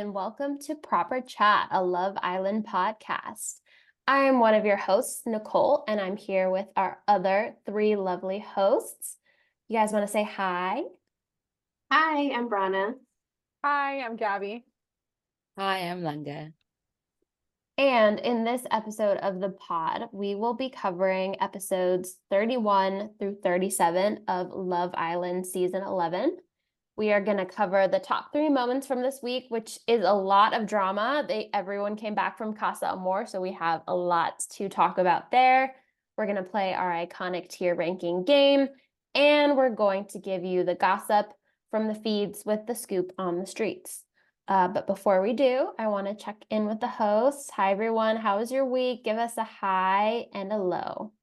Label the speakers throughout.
Speaker 1: and welcome to Proper Chat, a Love Island podcast. I am one of your hosts, Nicole, and I'm here with our other three lovely hosts. You guys want to say hi?
Speaker 2: Hi, I'm Brana.
Speaker 3: Hi, I'm Gabby.
Speaker 4: Hi, I'm Langa.
Speaker 1: And in this episode of the pod, we will be covering episodes 31 through 37 of Love Island Season 11. We are going to cover the top 3 moments from this week, which is a lot of drama. Everyone came back from Casa Amor, so we have a lot to talk about there. We're going to play our iconic tier ranking game, and we're going to give you the gossip from the feeds with the scoop on the streets. But before we do, I want to check in with the hosts. Hi, everyone. How was your week? Give us a high and a low.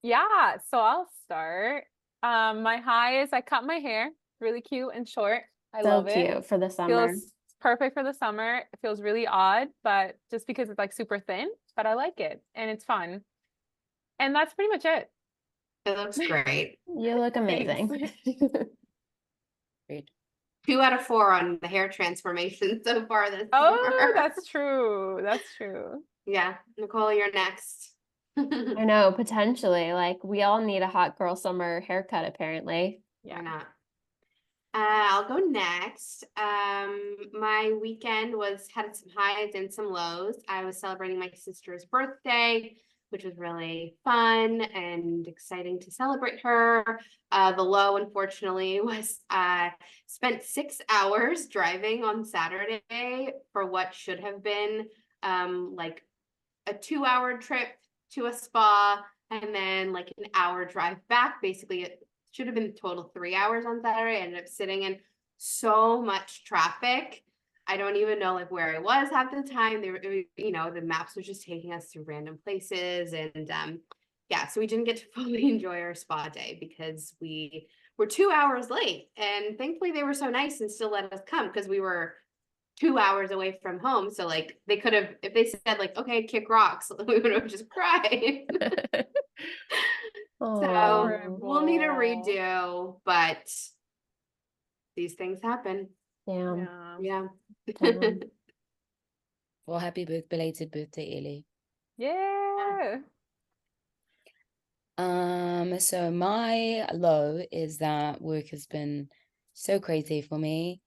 Speaker 3: Yeah, so I'll start. My high is I cut my hair, really cute and short. I love it.
Speaker 1: So cute for the summer.
Speaker 3: Feels perfect for the summer. It feels really odd, but just because it's like super thin, but I like it and it's fun. And that's pretty much it.
Speaker 2: It looks great.
Speaker 1: You look amazing.
Speaker 4: Great.
Speaker 2: 2 out of 4 on the hair transformation so far this
Speaker 3: Oh,
Speaker 2: summer.
Speaker 3: that's true. That's true.
Speaker 2: Yeah, Nicole, you're next.
Speaker 1: I know, potentially. Like, we all need a hot girl summer haircut, apparently.
Speaker 2: Why not? I'll go next. My weekend had some highs and some lows. I was celebrating my sister's birthday, which was really fun and exciting to celebrate her. The low, unfortunately, was spent 6 hours driving on Saturday for what should have been like a 2-hour trip to a spa and then like an hour drive back. Basically, it should have been total 3 hours on Saturday. I ended up sitting in so much traffic. I don't even know like where I was half the time. They were, the maps was just taking us through random places. And yeah, so we didn't get to fully enjoy our spa day because we were 2 hours late. And thankfully they were so nice and still let us come because we were 2 hours away from home. So like they could have, if they said like, okay, kick rocks, we would have just cried. So we'll need a redo, but these things happen.
Speaker 1: Damn.
Speaker 2: Yeah.
Speaker 1: Damn.
Speaker 4: Well, happy belated birthday, Ellie.
Speaker 3: Yeah.
Speaker 4: So my low is that work has been so crazy for me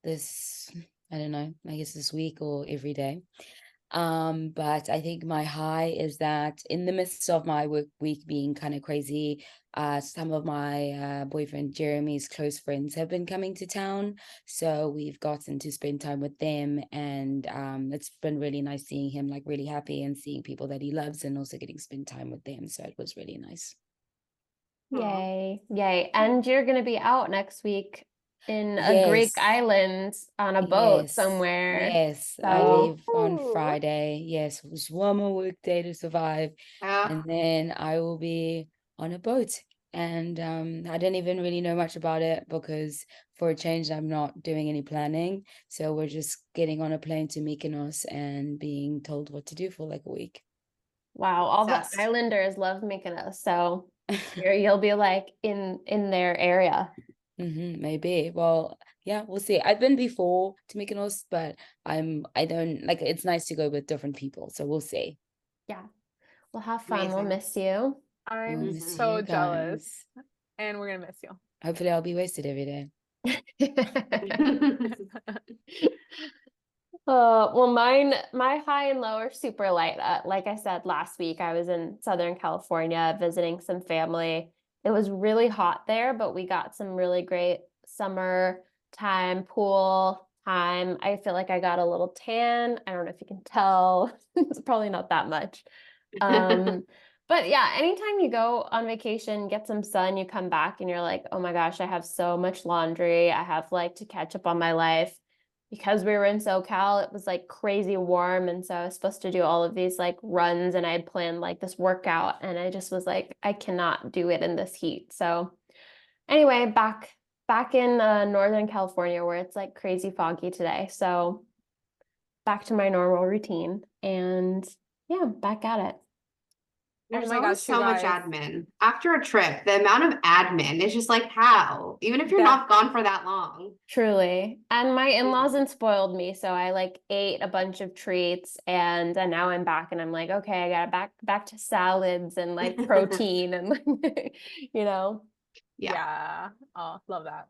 Speaker 4: this, I don't know, I guess this week or every day. But I think my high is that in the midst of my work week being kind of crazy, some of my boyfriend Jeremy's close friends have been coming to town, so we've gotten to spend time with them, and it's been really nice seeing him like really happy and seeing people that he loves and also getting to spend time with them. So it was really nice.
Speaker 1: Yay. Yay. And you're going to be out next week in a
Speaker 4: Yes.
Speaker 1: Greek island on a boat
Speaker 4: Yes.
Speaker 1: somewhere.
Speaker 4: Yes, I
Speaker 1: So-
Speaker 4: leave on Friday. Yes, it was one more work day to survive, and then I will be on a boat. And I don't even really know much about it because for a change, I'm not doing any planning. So we're just getting on a plane to Mykonos and being told what to do for like a week.
Speaker 1: Wow, all the
Speaker 2: Obsessed.
Speaker 1: islanders love Mykonos, so you'll be like in their area.
Speaker 4: Maybe. Well, yeah, we'll see. I've been before to Mykonos, but I don't like, it's nice to go with different people, so we'll see.
Speaker 1: Yeah. We'll have fun. We'll
Speaker 2: Amazing.
Speaker 1: miss you.
Speaker 3: I'm
Speaker 4: We'll miss
Speaker 3: so
Speaker 4: you
Speaker 3: jealous.
Speaker 4: guys.
Speaker 3: And we're gonna miss you.
Speaker 4: Hopefully I'll be wasted every day.
Speaker 1: Well, my high and low are super light. Like I said last week, I was in Southern California visiting some family. It was really hot there, but we got some really great summer time, pool time. I feel like I got a little tan. I don't know if you can tell. It's probably not that much. But yeah, anytime you go on vacation, get some sun, you come back and you're like, oh my gosh, I have so much laundry. I have like to catch up on my life. Because we were in SoCal, it was like crazy warm. And so I was supposed to do all of these like runs and I had planned like this workout and I just was like, I cannot do it in this heat. So anyway, back in Northern California where it's like crazy foggy today. So back to my normal routine and yeah, back at it.
Speaker 2: There's
Speaker 3: my
Speaker 2: always
Speaker 3: gosh, you
Speaker 2: so much
Speaker 3: guys.
Speaker 2: admin. After a trip, the amount of admin is just like, how? Even if you're
Speaker 3: Def-
Speaker 2: not gone for that long.
Speaker 1: Truly. And my in-laws
Speaker 2: Mhm.
Speaker 1: spoiled me, so I like ate a bunch of treats and then now I'm back and I'm like, okay, I gotta back to salads and like protein and like, you know.
Speaker 2: Yeah.
Speaker 3: Yeah. Oh, love that.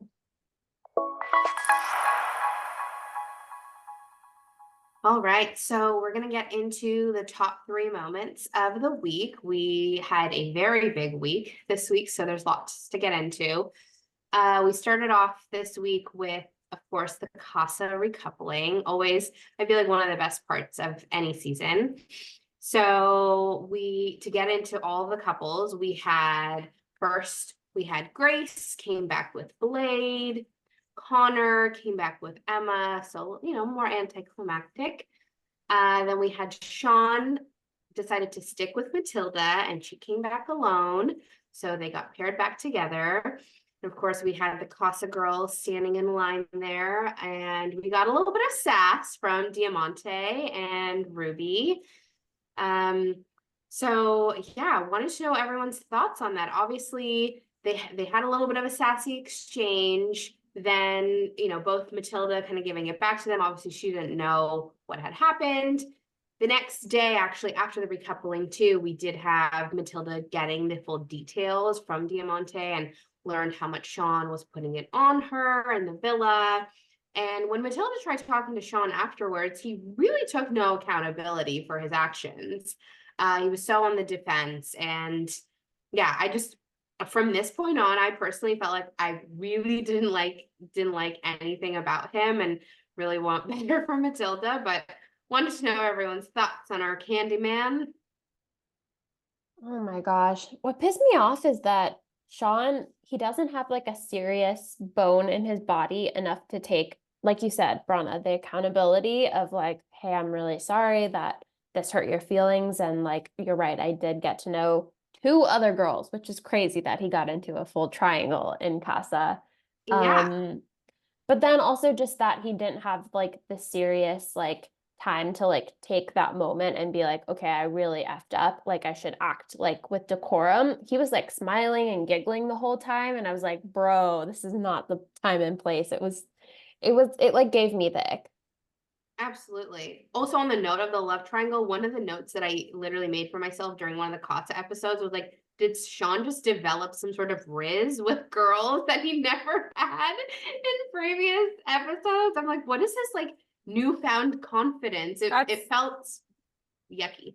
Speaker 2: All right, so we're gonna get into the top 3 moments of the week. We had a very big week this week, so there's lots to get into. We started off this week with, of course, the Casa recoupling. Always, I feel like one of the best parts of any season. So to get into all the couples, we had Grace came back with Blade. Connor came back with Emma, so more anticlimactic. Then we had Sean decided to stick with Matilda, and she came back alone, so they got paired back together. And of course, we had the Casa girls standing in line there, and we got a little bit of sass from Diamante and Ruby. So yeah, I wanted to know everyone's thoughts on that. Obviously, they had a little bit of a sassy exchange. Then, both Matilda kind of giving it back to them. Obviously, she didn't know what had happened. The next day, actually, after the recoupling too, we did have Matilda getting the full details from Diamante and learned how much Sean was putting it on her in the villa. And when Matilda tried talking to Sean afterwards, he really took no accountability for his actions. He was so on the defense. And yeah, from this point on, I personally felt like I really didn't like anything about him and really want better for Matilda, but wanted to know everyone's thoughts on our Candyman.
Speaker 1: Oh my gosh. What pissed me off is that Sean, he doesn't have like a serious bone in his body enough to take, like you said, Brana, the accountability of like, hey, I'm really sorry that this hurt your feelings. And like, you're right, I did get to know 2 other girls, which is crazy that he got into a full triangle in Casa.
Speaker 2: Yeah,
Speaker 1: Um, but then also just that he didn't have like the serious like time to like take that moment and be like, okay, I really effed up. Like I should act like with decorum. He was like smiling and giggling the whole time. And I was like, bro, this is not the time and place. It like gave me the ick.
Speaker 2: absolutely. Also, on the note of the love triangle, one of the notes that I literally made for myself during one of the Casa episodes was like, did Sean just develop some sort of riz with girls that he never had in previous episodes? I'm like, what is this like newfound confidence? It felt yucky.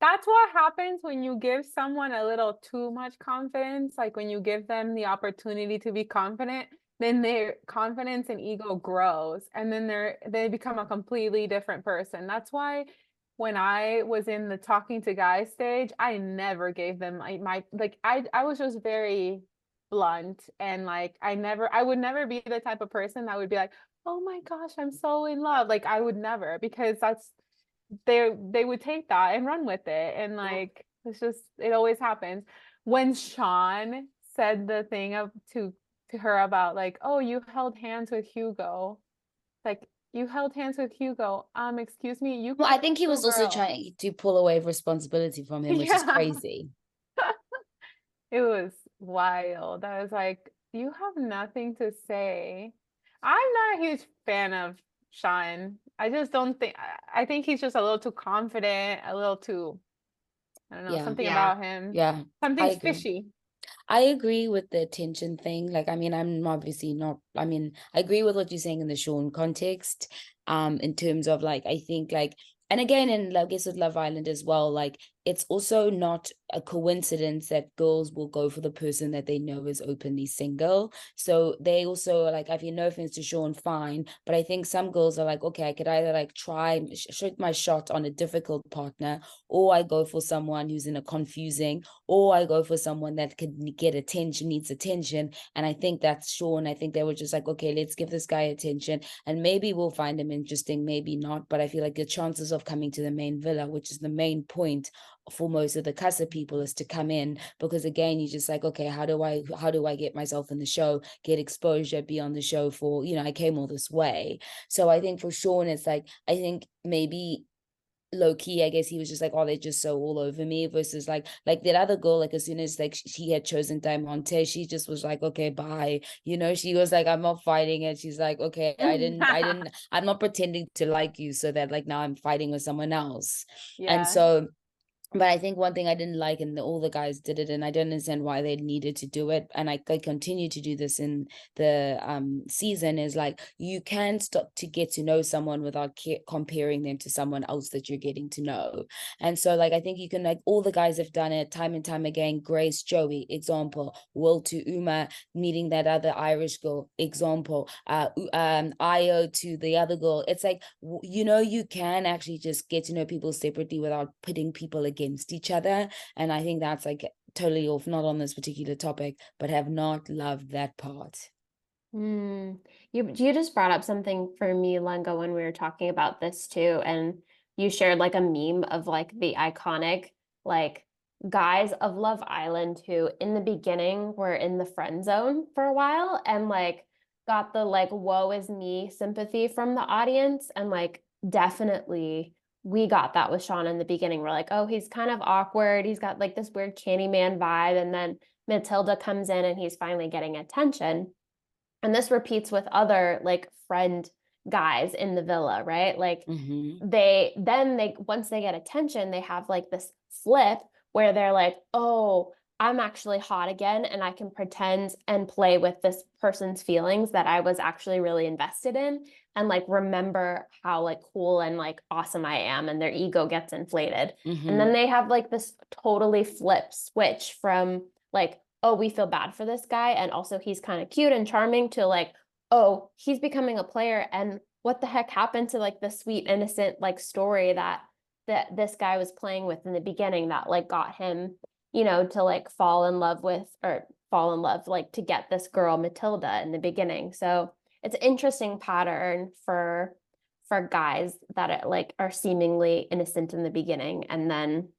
Speaker 3: That's what happens when you give someone a little too much confidence. Like when you give them the opportunity to be confident, then their confidence and ego grows, and then they become a completely different person. That's why when I was in the talking to guys stage, I never gave them my like I was just very blunt, and like I would never be the type of person that would be like, "Oh my gosh, I'm so in love." Like I would never, because they would take that and run with it, and like it's just, it always happens. When Sean said the thing to her about like, oh, you held hands with Hugo, like, you held hands with Hugo, excuse me, you
Speaker 4: Well, I think he
Speaker 3: little
Speaker 4: was also
Speaker 3: girl.
Speaker 4: trying to pull away responsibility from him, which is
Speaker 3: Yeah,
Speaker 4: crazy.
Speaker 3: it was wild. I was like, you have nothing to say. I'm not a huge fan of Sean. I just don't think, I think he's just a little too confident, a little too, I don't know,
Speaker 4: Yeah,
Speaker 3: something
Speaker 2: Yeah.
Speaker 3: about him.
Speaker 4: yeah, I
Speaker 3: Something's
Speaker 4: agree.
Speaker 3: fishy.
Speaker 4: I agree with the attention thing. Like, I mean, I'm obviously not, I mean, I agree with what you're saying in the Sean context. In terms of like, I think like, and again, in I guess with Love Island as well, like it's also not a coincidence that girls will go for the person that they know is openly single. So they also like, I feel no offense to Sean, fine, but I think some girls are like, okay, I could either like try shoot my shot on a difficult partner, or I go for someone who's in a confusing, or I go for someone that could get attention, needs attention. And I think that's Sean. I think they were just like, okay, let's give this guy attention, and maybe we'll find him interesting, maybe not. But I feel like the chances of coming to the main villa, which is the main point for most of the Casa people, is to come in, because again, you're just like, okay, how do I get myself in the show, get exposure, be on the show for, I came all this way. So I think for Sean, it's like, I think maybe low key, I guess he was just like, oh, they're just so all over me, versus like that other girl, like as soon as like she had chosen Diamante, she just was like, okay, bye. She was like, I'm not fighting it. She's like, okay, I'm not pretending to like you so that like now I'm fighting with someone else. And
Speaker 3: Yeah.
Speaker 4: so, but I think one thing I didn't like, and all the guys did it, and I don't understand why they needed to do it, and I continue to do this in the season, is like, you can stop to get to know someone without comparing them to someone else that you're getting to know. And so like I think you can, like, all the guys have done it time and time again. Grace, Joey, example. Will to Uma meeting that other Irish girl, example. Io to the other girl. It's like, you can actually just get to know people separately without putting people against each other. And I think that's like totally off, not on this particular topic, but have not loved that part.
Speaker 1: You just brought up something for me, Lenga, when we were talking about this too, and you shared like a meme of like the iconic like guys of Love Island who in the beginning were in the friend zone for a while and like got the like woe is me sympathy from the audience, and like definitely we got that with Sean in the beginning. We're like, oh, he's kind of awkward, he's got like this weird Candyman vibe, and then Matilda comes in and he's finally getting attention. And this repeats with other like friend guys in the villa, right? Like they once they get attention, they have like this flip where they're like, oh, I'm actually hot again, and I can pretend and play with this person's feelings that I was actually really invested in, and like remember how like cool and like awesome I am, and their ego gets inflated. And then they have like this totally flip switch from like, oh, we feel bad for this guy, and also he's kind of cute and charming, to like, oh, he's becoming a player, and what the heck happened to like the sweet innocent like story that this guy was playing with in the beginning that like got him, to like fall in love with, or fall in love like to get this girl Matilda in the beginning. So it's an interesting pattern for guys that like are seemingly innocent in the beginning and then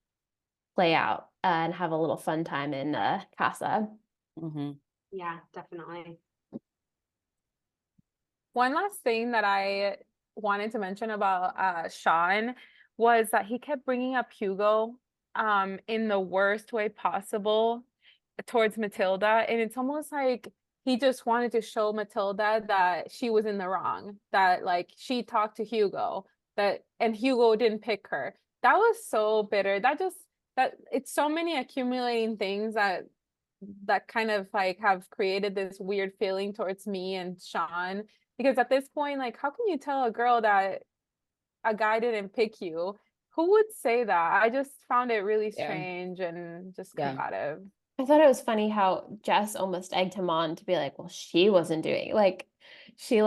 Speaker 1: play out and have a little fun time in Casa.
Speaker 2: Yeah, definitely.
Speaker 3: One last thing that I wanted to mention about Sean was that he kept bringing up Hugo in the worst way possible towards Matilda, and it's almost like he just wanted to show Matilda that she was in the wrong, that like she talked to Hugo, and Hugo didn't pick her. That was so bitter. That it's so many accumulating things that kind of like have created this weird feeling towards me and Sean, because at this point, like, how can you tell a girl that a guy didn't pick you? Who would say that? I just found it really strange and just combative.
Speaker 1: I thought it was funny how Jess almost egged him on to be like, well, she wasn't doing like she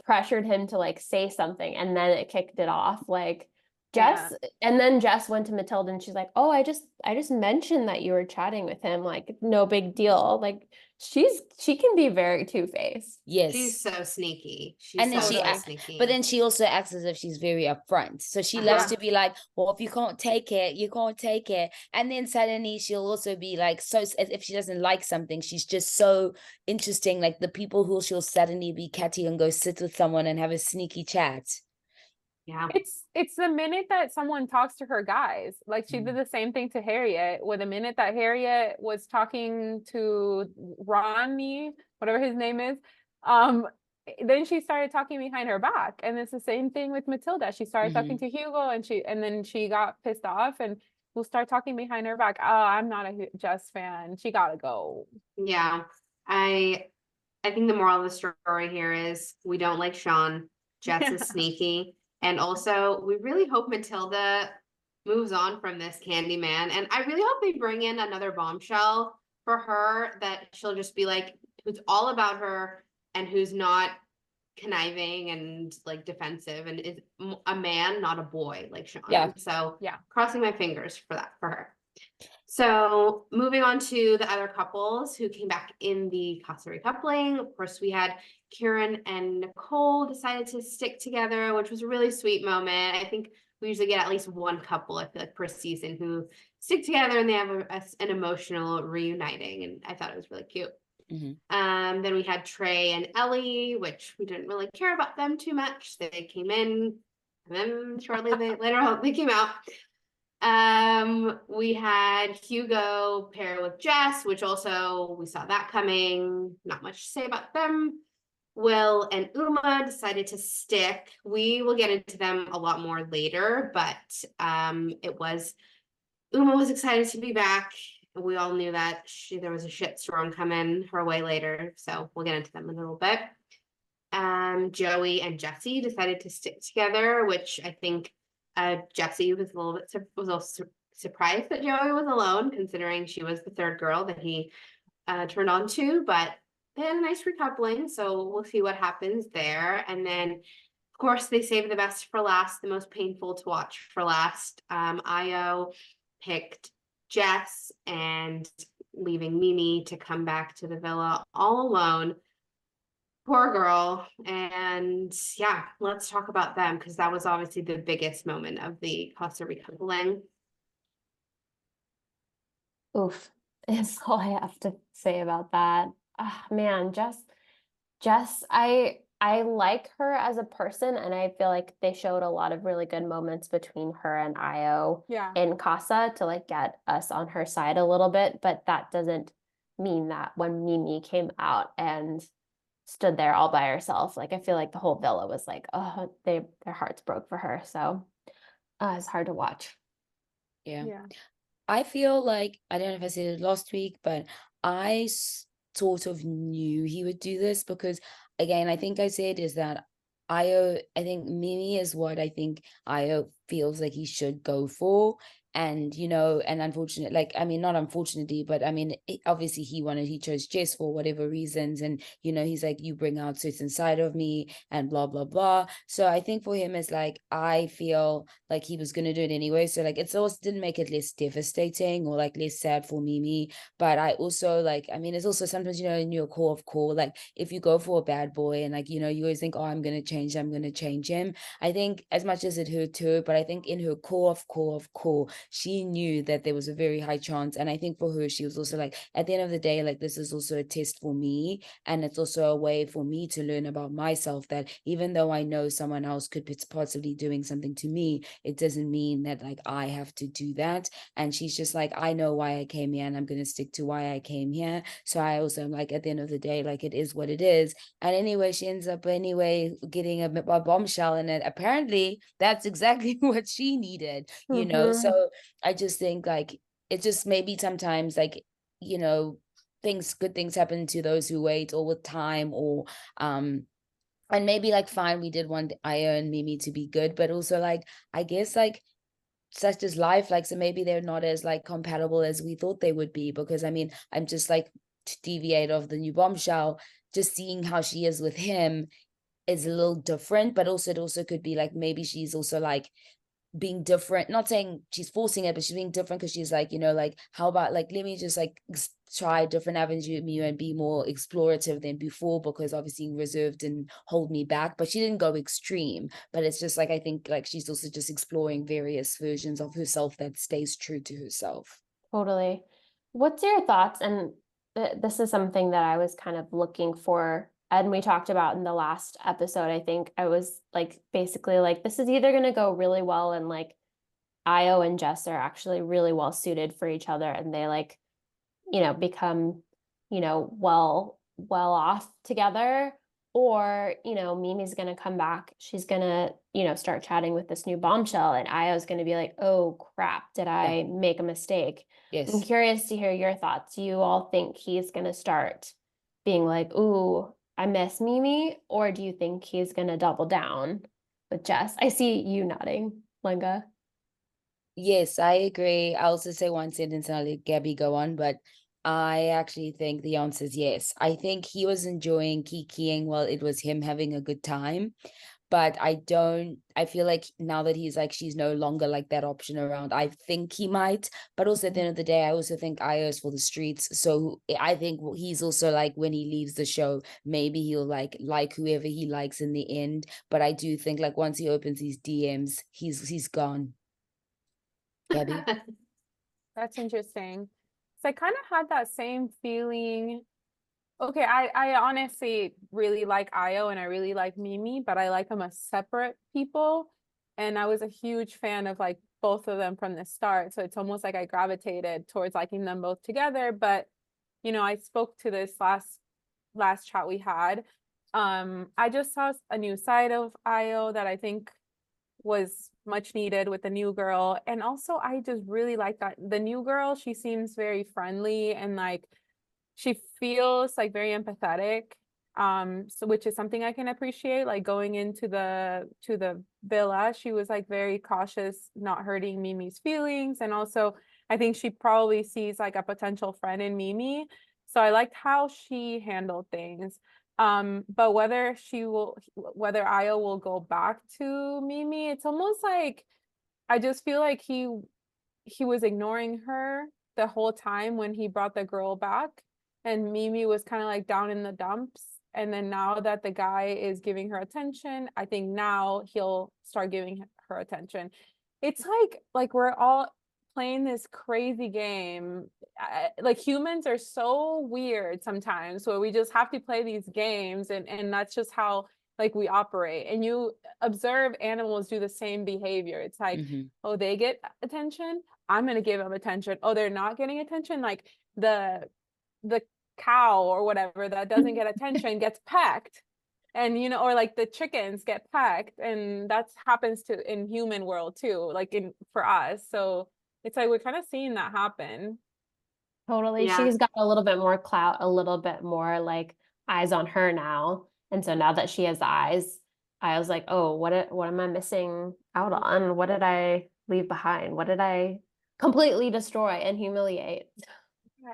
Speaker 1: pressured him to like say something, and then it kicked it off. Like Jess, and then Jess went to Matilda and she's like, oh, I just mentioned that you were chatting with him, like no big deal. Like she can be very two-faced.
Speaker 4: Yes.
Speaker 2: She's so sneaky.
Speaker 4: And then
Speaker 2: sneaky.
Speaker 4: But then she also acts as if she's very upfront. So she loves to be like, well, if you can't take it, you can't take it. And then suddenly she'll also be like, so as if she doesn't like something, she's just so interesting. Like the people who she'll suddenly be catty and go sit with someone and have a sneaky chat.
Speaker 2: Yeah.
Speaker 3: It's the minute that someone talks to her guys. Like she did the same thing to Harriet, with the minute that Harriet was talking to Ronnie, whatever his name is, then she started talking behind her back. And it's the same thing with Matilda. She started talking to Hugo, and then she got pissed off and will start talking behind her back. Oh, I'm not a Jess fan. She gotta go.
Speaker 2: Yeah. I think the moral of the story here is we don't like Sean. Jess is sneaky. And also, we really hope Matilda moves on from this Candyman. And I really hope they bring in another bombshell for her, that she'll just be like, who's all about her and who's not conniving and like defensive and is a man, not a boy like Sean.
Speaker 4: Yeah.
Speaker 2: So crossing my fingers for that for her. So moving on to the other couples who came back in the Casa recoupling. Of course, we had Kieran and Nicole decided to stick together, which was a really sweet moment. I think we usually get at least one couple, I feel like, per season who stick together and they have an emotional reuniting. And I thought it was really cute. Then we had Trey and Ellie, which we didn't really care about them too much. They came in, And then shortly later on, they came out. We had Hugo pair with Jess, which also we saw that coming. Not much to say about them. Will and Uma decided to stick. We will get into them a lot more later, but Uma was excited to be back. We all knew that there was a shit storm coming her way later, so we'll get into them in a little bit. Joey and Jesse decided to stick together, which I think Jesse was a little bit surprised that Joey was alone, considering she was the third girl that he turned on to, but they had a nice recoupling, so we'll see what happens there. And then, of course, they saved the best for last, the most painful to watch for last. Io picked Jess and leaving Mimi to come back to the villa all alone. Poor girl. And yeah, let's talk about them because that was obviously the biggest moment of the Casa recoupling.
Speaker 1: Oof, is all I have to say about that. Ah, man, Jess, I like her as a person, and I feel like they showed a lot of really good moments between her and Io
Speaker 3: Yeah.
Speaker 1: in Casa to like get us on her side a little bit, but that doesn't mean that when Mimi came out and stood there all by herself, like I feel like the whole villa was like, oh, their hearts broke for her. So it's hard to watch.
Speaker 4: Yeah.
Speaker 3: Yeah.
Speaker 4: I feel like, I don't know if I said it last week, but sort of knew he would do this because, again, I think I said is that I think Mimi is what I think Io feels like he should go for. And, and unfortunately, like, I mean, not unfortunately, but I mean, obviously he chose Jess for whatever reasons. And, he's like, you bring out certain side of me and blah, blah, blah. So I think for him, it's like, I feel like he was going to do it anyway. So like, it's also didn't make it less devastating or like less sad for Mimi. But I also like, I mean, it's also sometimes, in your core of core, like if you go for a bad boy and like, you always think, oh, I'm going to change him. I think as much as it hurt her, but I think in her core of core, she knew that there was a very high chance. And I think for her, she was also like, at the end of the day, like this is also a test for me. And it's also a way for me to learn about myself that even though I know someone else could be possibly doing something to me, it doesn't mean that like I have to do that. And she's just like, I know why I came here and I'm going to stick to why I came here. So I also am like, at the end of the day, like it is what it is. And anyway, she ends up getting a bombshell, and it apparently that's exactly what she needed, So I just think like it just maybe sometimes like, good things happen to those who wait, or with time, or and maybe like fine, we did want Io and Mimi to be good, but also like I guess like such as life, like so maybe they're not as like compatible as we thought they would be, because I mean I'm just like, to deviate off the new bombshell, just seeing how she is with him is a little different, but also it also could be like maybe she's also like being different, not saying she's forcing it, but she's being different because she's like, like how about like let me just like try different avenues with you and be more explorative than before, because obviously reserved and hold me back. But she didn't go extreme, but it's just like I think like she's also just exploring various versions of herself that stays true to herself.
Speaker 1: Totally. What's your thoughts? And this is something that I was kind of looking for, and we talked about in the last episode. I think I was like, basically, like, this is either going to go really well, and like Io and Jess are actually really well suited for each other, and they like, become, well off together. Or, Mimi's gonna come back. She's gonna, start chatting with this new bombshell, and Io's gonna be like, oh crap, did I make a mistake? I'm
Speaker 4: Yes.
Speaker 1: curious to hear your thoughts. Do you all think he's gonna start being like, ooh, I miss Mimi? Or do you think he's gonna double down with Jess? I see you nodding, Lenga.
Speaker 4: Yes, I agree. I also say one sentence and I'll let Gabby go on, but I actually think the answer is yes. I think he was enjoying kikiing while it was him having a good time. But I feel like now that he's like, she's no longer like that option around, I think he might. But also at the end of the day, I also think Io is for the streets. So I think he's also like, when he leaves the show, maybe he'll like whoever he likes in the end. But I do think like once he opens his DMs, he's gone. Gabby?
Speaker 3: That's interesting. So I kind of had that same feeling. Okay, I honestly really like Io and I really like Mimi, but I like them as separate people. And I was a huge fan of like both of them from the start. So it's almost like I gravitated towards liking them both together. But, I spoke to this last chat we had. I just saw a new side of Io that I think was much needed with the new girl. And also I just really like that the new girl, she seems very friendly and like she feels like very empathetic. So which is something I can appreciate. Like going into the villa, she was like very cautious, not hurting Mimi's feelings. And also I think she probably sees like a potential friend in Mimi. So I liked how she handled things. But whether Io will go back to Mimi, it's almost like I just feel like he was ignoring her the whole time when he brought the girl back, and Mimi was kind of like down in the dumps. And then now that the guy is giving her attention, I think now he'll start giving her attention. It's like we're all playing this crazy game. Like humans are so weird sometimes, where we just have to play these games, and that's just how like we operate. And you observe animals do the same behavior. It's like,
Speaker 4: Mm-hmm.
Speaker 3: oh, they get attention, I'm going to give them attention. Oh, they're not getting attention. Like the cow or whatever that doesn't get attention gets pecked. And or like the chickens get pecked, and that happens to in human world too, like in for us. So it's like we're kind of seeing that happen.
Speaker 1: Totally.
Speaker 2: Yeah.
Speaker 1: She's got a little bit more clout, a little bit more like eyes on her now. And so now that she has the eyes, I was like, oh, what am I missing out on? What did I leave behind? What did I completely destroy and humiliate?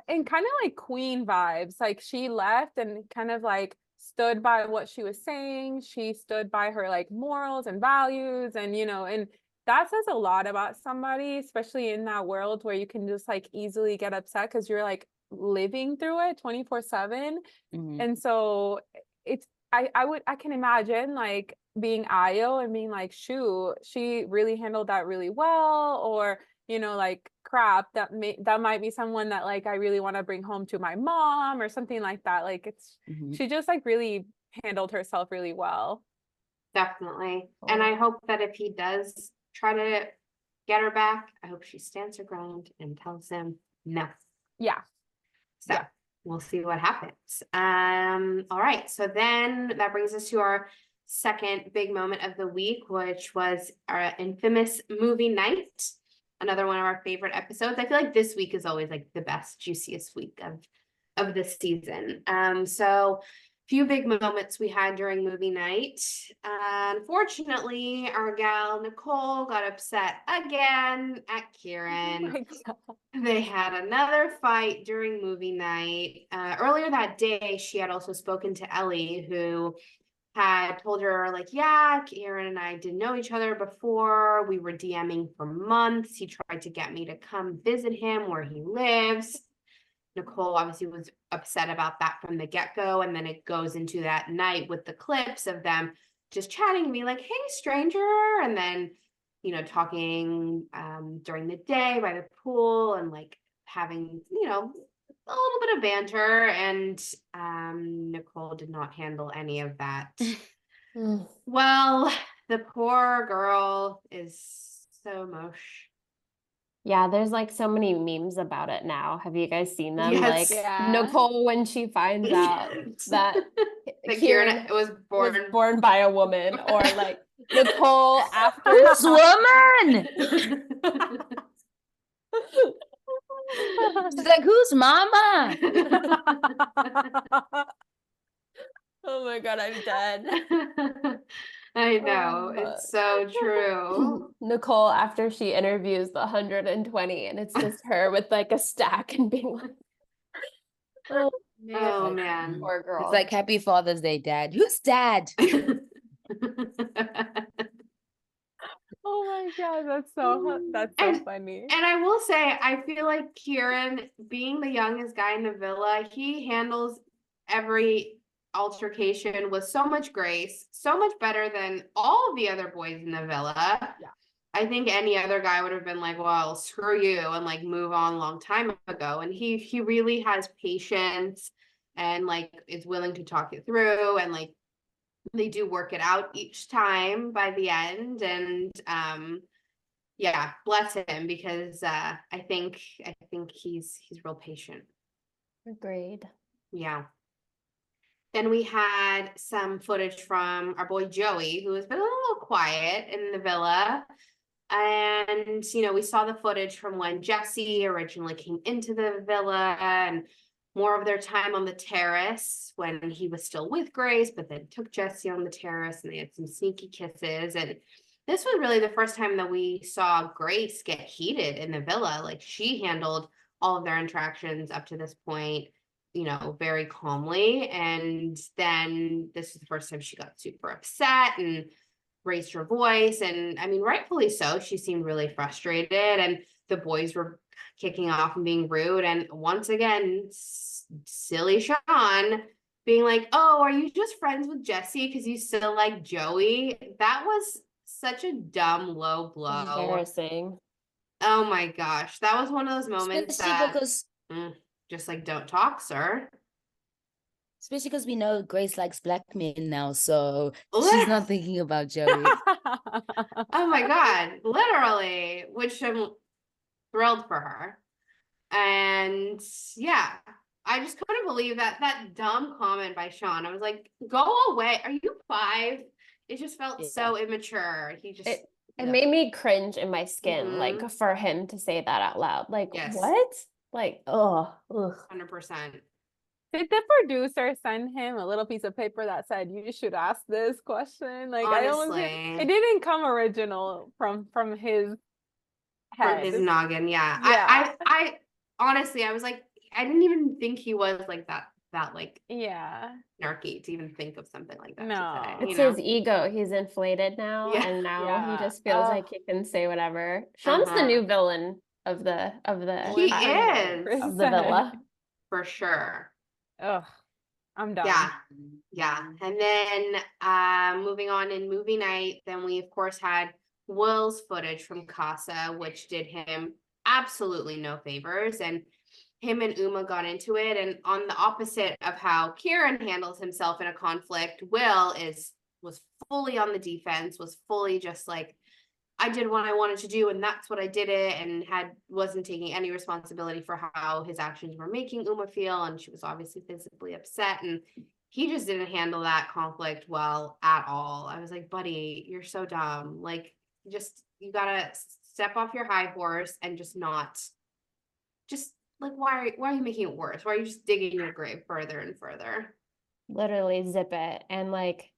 Speaker 3: And kind of like queen vibes. Like she left and kind of like stood by what she was saying. She stood by her like morals and values, and and that says a lot about somebody, especially in that world where you can just like easily get upset because you're like living through it 24/7.
Speaker 4: Mm-hmm.
Speaker 3: And so it's I can imagine like being Io and being like, shoot, she really handled that really well, or like crap, that might be someone that like I really want to bring home to my mom or something like that. Like
Speaker 4: Mm-hmm.
Speaker 3: she just like really handled herself really well.
Speaker 2: Definitely. And I hope that if he does try to get her back, I hope she stands her ground and tells him no.
Speaker 3: Yeah.
Speaker 2: So
Speaker 3: Yeah.
Speaker 2: we'll see what happens. All right. So then that brings us to our second big moment of the week, which was our infamous movie night. Another one of our favorite episodes. I feel like this week is always like the best, juiciest week of the season. So few big moments we had during movie night. Unfortunately, our gal Nicole got upset again at Kieran.
Speaker 3: Oh
Speaker 2: They had another fight during movie night. Earlier that day, she had also spoken to Ellie, who had told her, like, yeah, Kieran and I didn't know each other before. We were DMing for months. He tried to get me to come visit him where he lives. Nicole obviously was upset about that from the get-go. And then it goes into that night with the clips of them just chatting to me like, hey, stranger. And then, talking during the day by the pool and like having, a little bit of banter. And Nicole did not handle any of that. Well, the poor girl is so mosh.
Speaker 1: Yeah, there's like so many memes about it now. Have you guys seen them?
Speaker 2: Yes.
Speaker 1: Like
Speaker 3: Yeah.
Speaker 1: Nicole when she finds out that
Speaker 2: that
Speaker 1: Kieran
Speaker 2: was
Speaker 1: born by a woman, or like Nicole after
Speaker 4: Who's woman? She's like, who's mama?
Speaker 1: Oh my God, I'm dead.
Speaker 2: I know, it's so true.
Speaker 1: Nicole after she interviews the 120, and it's just her with like a stack and being like, oh
Speaker 2: Oh
Speaker 1: man,
Speaker 2: man.
Speaker 1: poor girl.
Speaker 4: It's like, happy Father's Day, Dad. Who's dad?
Speaker 3: Oh my God, that's so funny.
Speaker 2: And I will say, I feel like Kieran, being the youngest guy in the villa, he handles every altercation with so much grace, so much better than all the other boys in the villa.
Speaker 3: Yeah.
Speaker 2: I think any other guy would have been like, well, screw you, and like move on a long time ago. And he really has patience and like is willing to talk it through and like they do work it out each time by the end. And yeah, bless him, because I think he's real patient.
Speaker 1: Agreed.
Speaker 2: Yeah. Then we had some footage from our boy Joey, who has been a little quiet in the villa. And, you know, we saw the footage from when Jesse originally came into the villa, and more of their time on the terrace when he was still with Grace, but then took Jesse on the terrace and they had some sneaky kisses. And this was really the first time that we saw Grace get heated in the villa. Like, she handled all of their interactions up to this point, you know, very calmly. And then this is the first time she got super upset and raised her voice. And I mean, rightfully so. She seemed really frustrated, and the boys were kicking off and being rude. And once again, silly Sean being like, "Oh, are you just friends with Jesse because you still like Joey?" That was such a dumb low blow.
Speaker 1: Embarrassing.
Speaker 2: Oh my gosh. That was one of those moments
Speaker 4: Especially
Speaker 2: that
Speaker 4: because
Speaker 2: just like, don't talk, sir.
Speaker 4: especially because we know Grace likes black men now, so she's
Speaker 2: Lit-
Speaker 4: not thinking about Joey.
Speaker 2: Oh my God, literally, which I'm thrilled for her. And yeah, I just couldn't believe that dumb comment by Sean. I was like, go away. Are you 5? It just felt
Speaker 4: Yeah.
Speaker 2: so immature. He just
Speaker 1: It
Speaker 2: yeah.
Speaker 1: made me cringe in my skin,
Speaker 2: Mhm.
Speaker 1: like for him to say that out loud. Like,
Speaker 2: Yes.
Speaker 1: what? Like, ugh.
Speaker 2: 100%.
Speaker 3: Did the producer send him a little piece of paper that said you should ask this question? Like, I almost
Speaker 2: Honestly,
Speaker 3: it didn't come original from his
Speaker 2: from
Speaker 3: head.
Speaker 2: his noggin, yeah.
Speaker 3: Yeah.
Speaker 2: I honestly, I was like, I didn't even think he was like that like
Speaker 3: Yeah.
Speaker 2: snarky to even think of something like that to
Speaker 3: No.
Speaker 2: say,
Speaker 1: It's
Speaker 2: you know?
Speaker 1: his ego. He's inflated now,
Speaker 2: Yeah.
Speaker 1: and now he
Speaker 3: Yeah.
Speaker 1: just feels like he can say whatever. Sean's the
Speaker 2: Uh-huh.
Speaker 1: new villain of the
Speaker 2: He is.
Speaker 1: of the villa.
Speaker 2: For sure.
Speaker 3: Ugh, I'm done.
Speaker 2: Yeah. Yeah. And then moving on in movie night, then we of course had Will's footage from Casa, which did him absolutely no favors. And him and Uma got into it. And on the opposite of how Kieran handles himself in a conflict, Will was fully on the defense, was fully just like, I did what I wanted to do, and that's what I did it, and wasn't taking any responsibility for how his actions were making Uma feel, and she was obviously physically upset, and he just didn't handle that conflict well at all. I was like, buddy, you're so dumb. Like, you gotta step off your high horse and just like, why are you making it worse? Why are you just digging your grave further and further?
Speaker 1: Literally zip it. And like,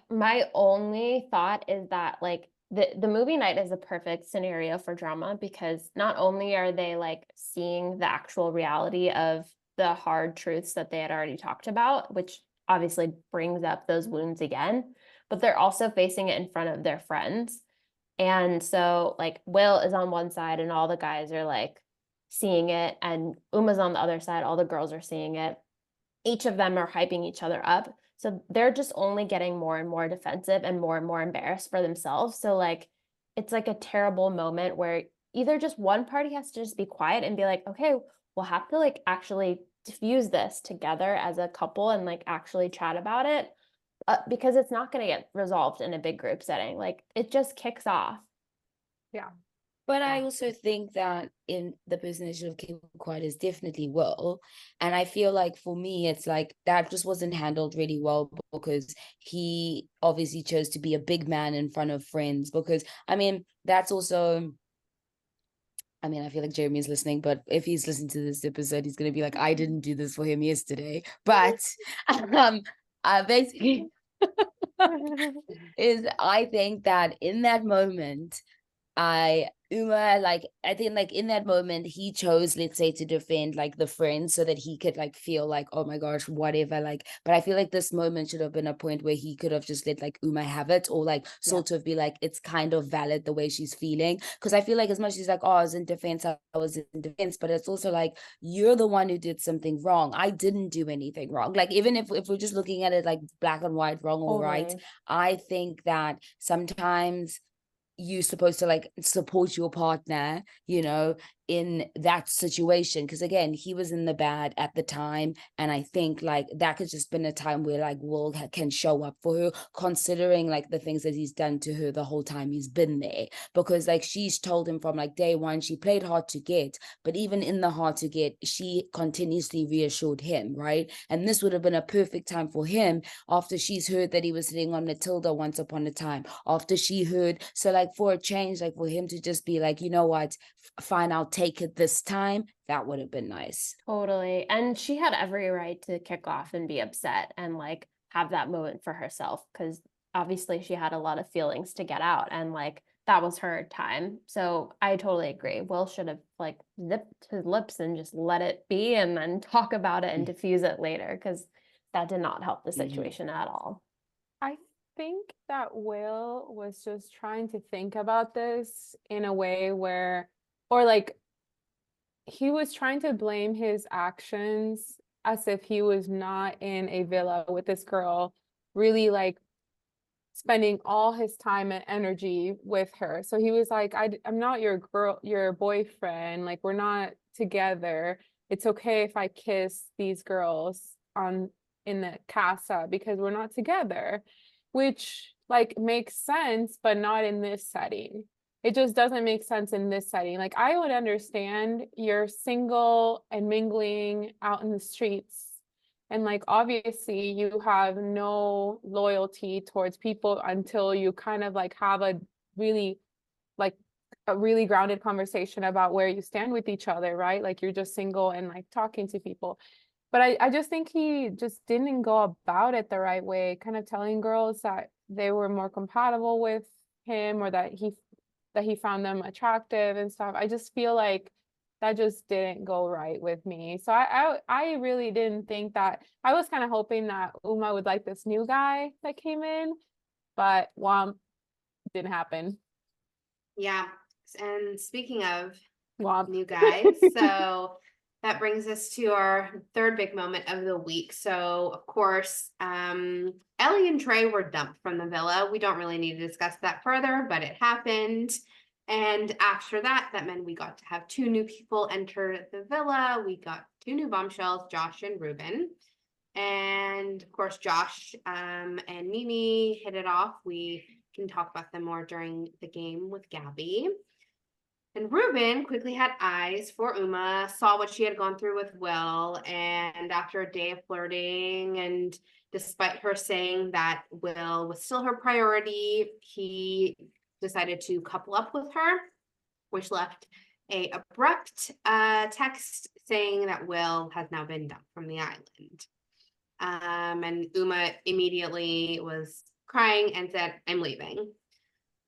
Speaker 1: my only thought is that like the movie night is a perfect scenario for drama, because not only are they like seeing the actual reality of the hard truths that they had already talked about, which obviously brings up those wounds again, but they're also facing it in front of their friends. And so like Will is on one side and all the guys are like seeing it, and Uma's on the other side, all the girls are seeing it. Each of them are hyping each other up. So they're just only getting more and more defensive and more embarrassed for themselves. So like it's like a terrible moment where either just one party has to just be quiet and be like, okay, we'll have to like actually diffuse this together as a couple and like actually chat about it, because it's not going to get resolved in a big group setting. Like it just kicks off.
Speaker 3: Yeah.
Speaker 4: But
Speaker 2: Yeah.
Speaker 4: I also think that in the person that should have kept quiet is definitely Will. And I feel like for me, it's like that just wasn't handled really well, because he obviously chose to be a big man in front of friends. Because, I mean, that's also, I mean, I feel like Jeremy's listening, but if he's listening to this episode, he's going to be like, I didn't do this for him yesterday. But basically, is I think that in that moment, Uma, like, I think like in that moment he chose, let's say, to defend like the friend so that he could like feel like, oh my gosh, whatever, like, but I feel like this moment should have been a point where he could have just let like Uma have it, or like sort of be like, it's kind of valid the way she's feeling, because I feel like as much as like, oh, I was in defense, but it's also like, you're the one who did something wrong. I didn't do anything wrong. Like, even if we're just looking at it like black and white, wrong or right, I think that sometimes you're supposed to like support your partner, you know, in that situation, because again, he was in the bad at the time, and I think like that could just been a time where like Will can show up for her, considering like the things that he's done to her the whole time he's been there. Because like she's told him from like day one, she played hard to get, but even in the hard to get, she continuously reassured him, right? And this would have been a perfect time for him, after she's heard that he was sitting on Matilda once upon a time, after she heard, so like for a change, like for him to just be like, you know what, fine, I'll take it this time, that would have been nice.
Speaker 1: Totally. And she had every right to kick off and be upset and like have that moment for herself, because obviously she had a lot of feelings to get out, and like that was her time. So I totally agree. Will should have like zipped his lips and just let it be and then talk about it and diffuse it later, because that did not help the situation at all.
Speaker 3: I think that Will was just trying to think about this in a way where, or like, he was trying to blame his actions as if he was not in a villa with this girl, really like spending all his time and energy with her. So he was like, I'm not your girl, your boyfriend. Like, we're not together. It's okay if I kiss these girls in the casa because we're not together, which like makes sense, but not in this setting. It just doesn't make sense in this setting. Like, I would understand you're single and mingling out in the streets, and like obviously you have no loyalty towards people until you kind of like have really like a really grounded conversation about where you stand with each other, right? Like, you're just single and like talking to people. But I just think he just didn't go about it the right way, kind of telling girls that they were more compatible with him, or that he found them attractive and stuff. I just feel like that just didn't go right with me. So I really didn't think that. I was kind of hoping that Uma would like this new guy that came in, but womp, didn't happen.
Speaker 2: Yeah. And speaking of
Speaker 3: Womp.
Speaker 2: new guys, so that brings us to our third big moment of the week. So of course, Ellie and Trey were dumped from the villa. We don't really need to discuss that further, but it happened. And after that, that meant we got to have two new people enter the villa. We got two new bombshells, Josh and Ruben. And of course, Josh and Mimi hit it off. We can talk about them more during the game with Gabby. And Ruben quickly had eyes for Uma, saw what she had gone through with Will, and after a day of flirting, and despite her saying that Will was still her priority, he decided to couple up with her, which left a abrupt text saying that Will has now been dumped from the island. And Uma immediately was crying and said, "I'm leaving."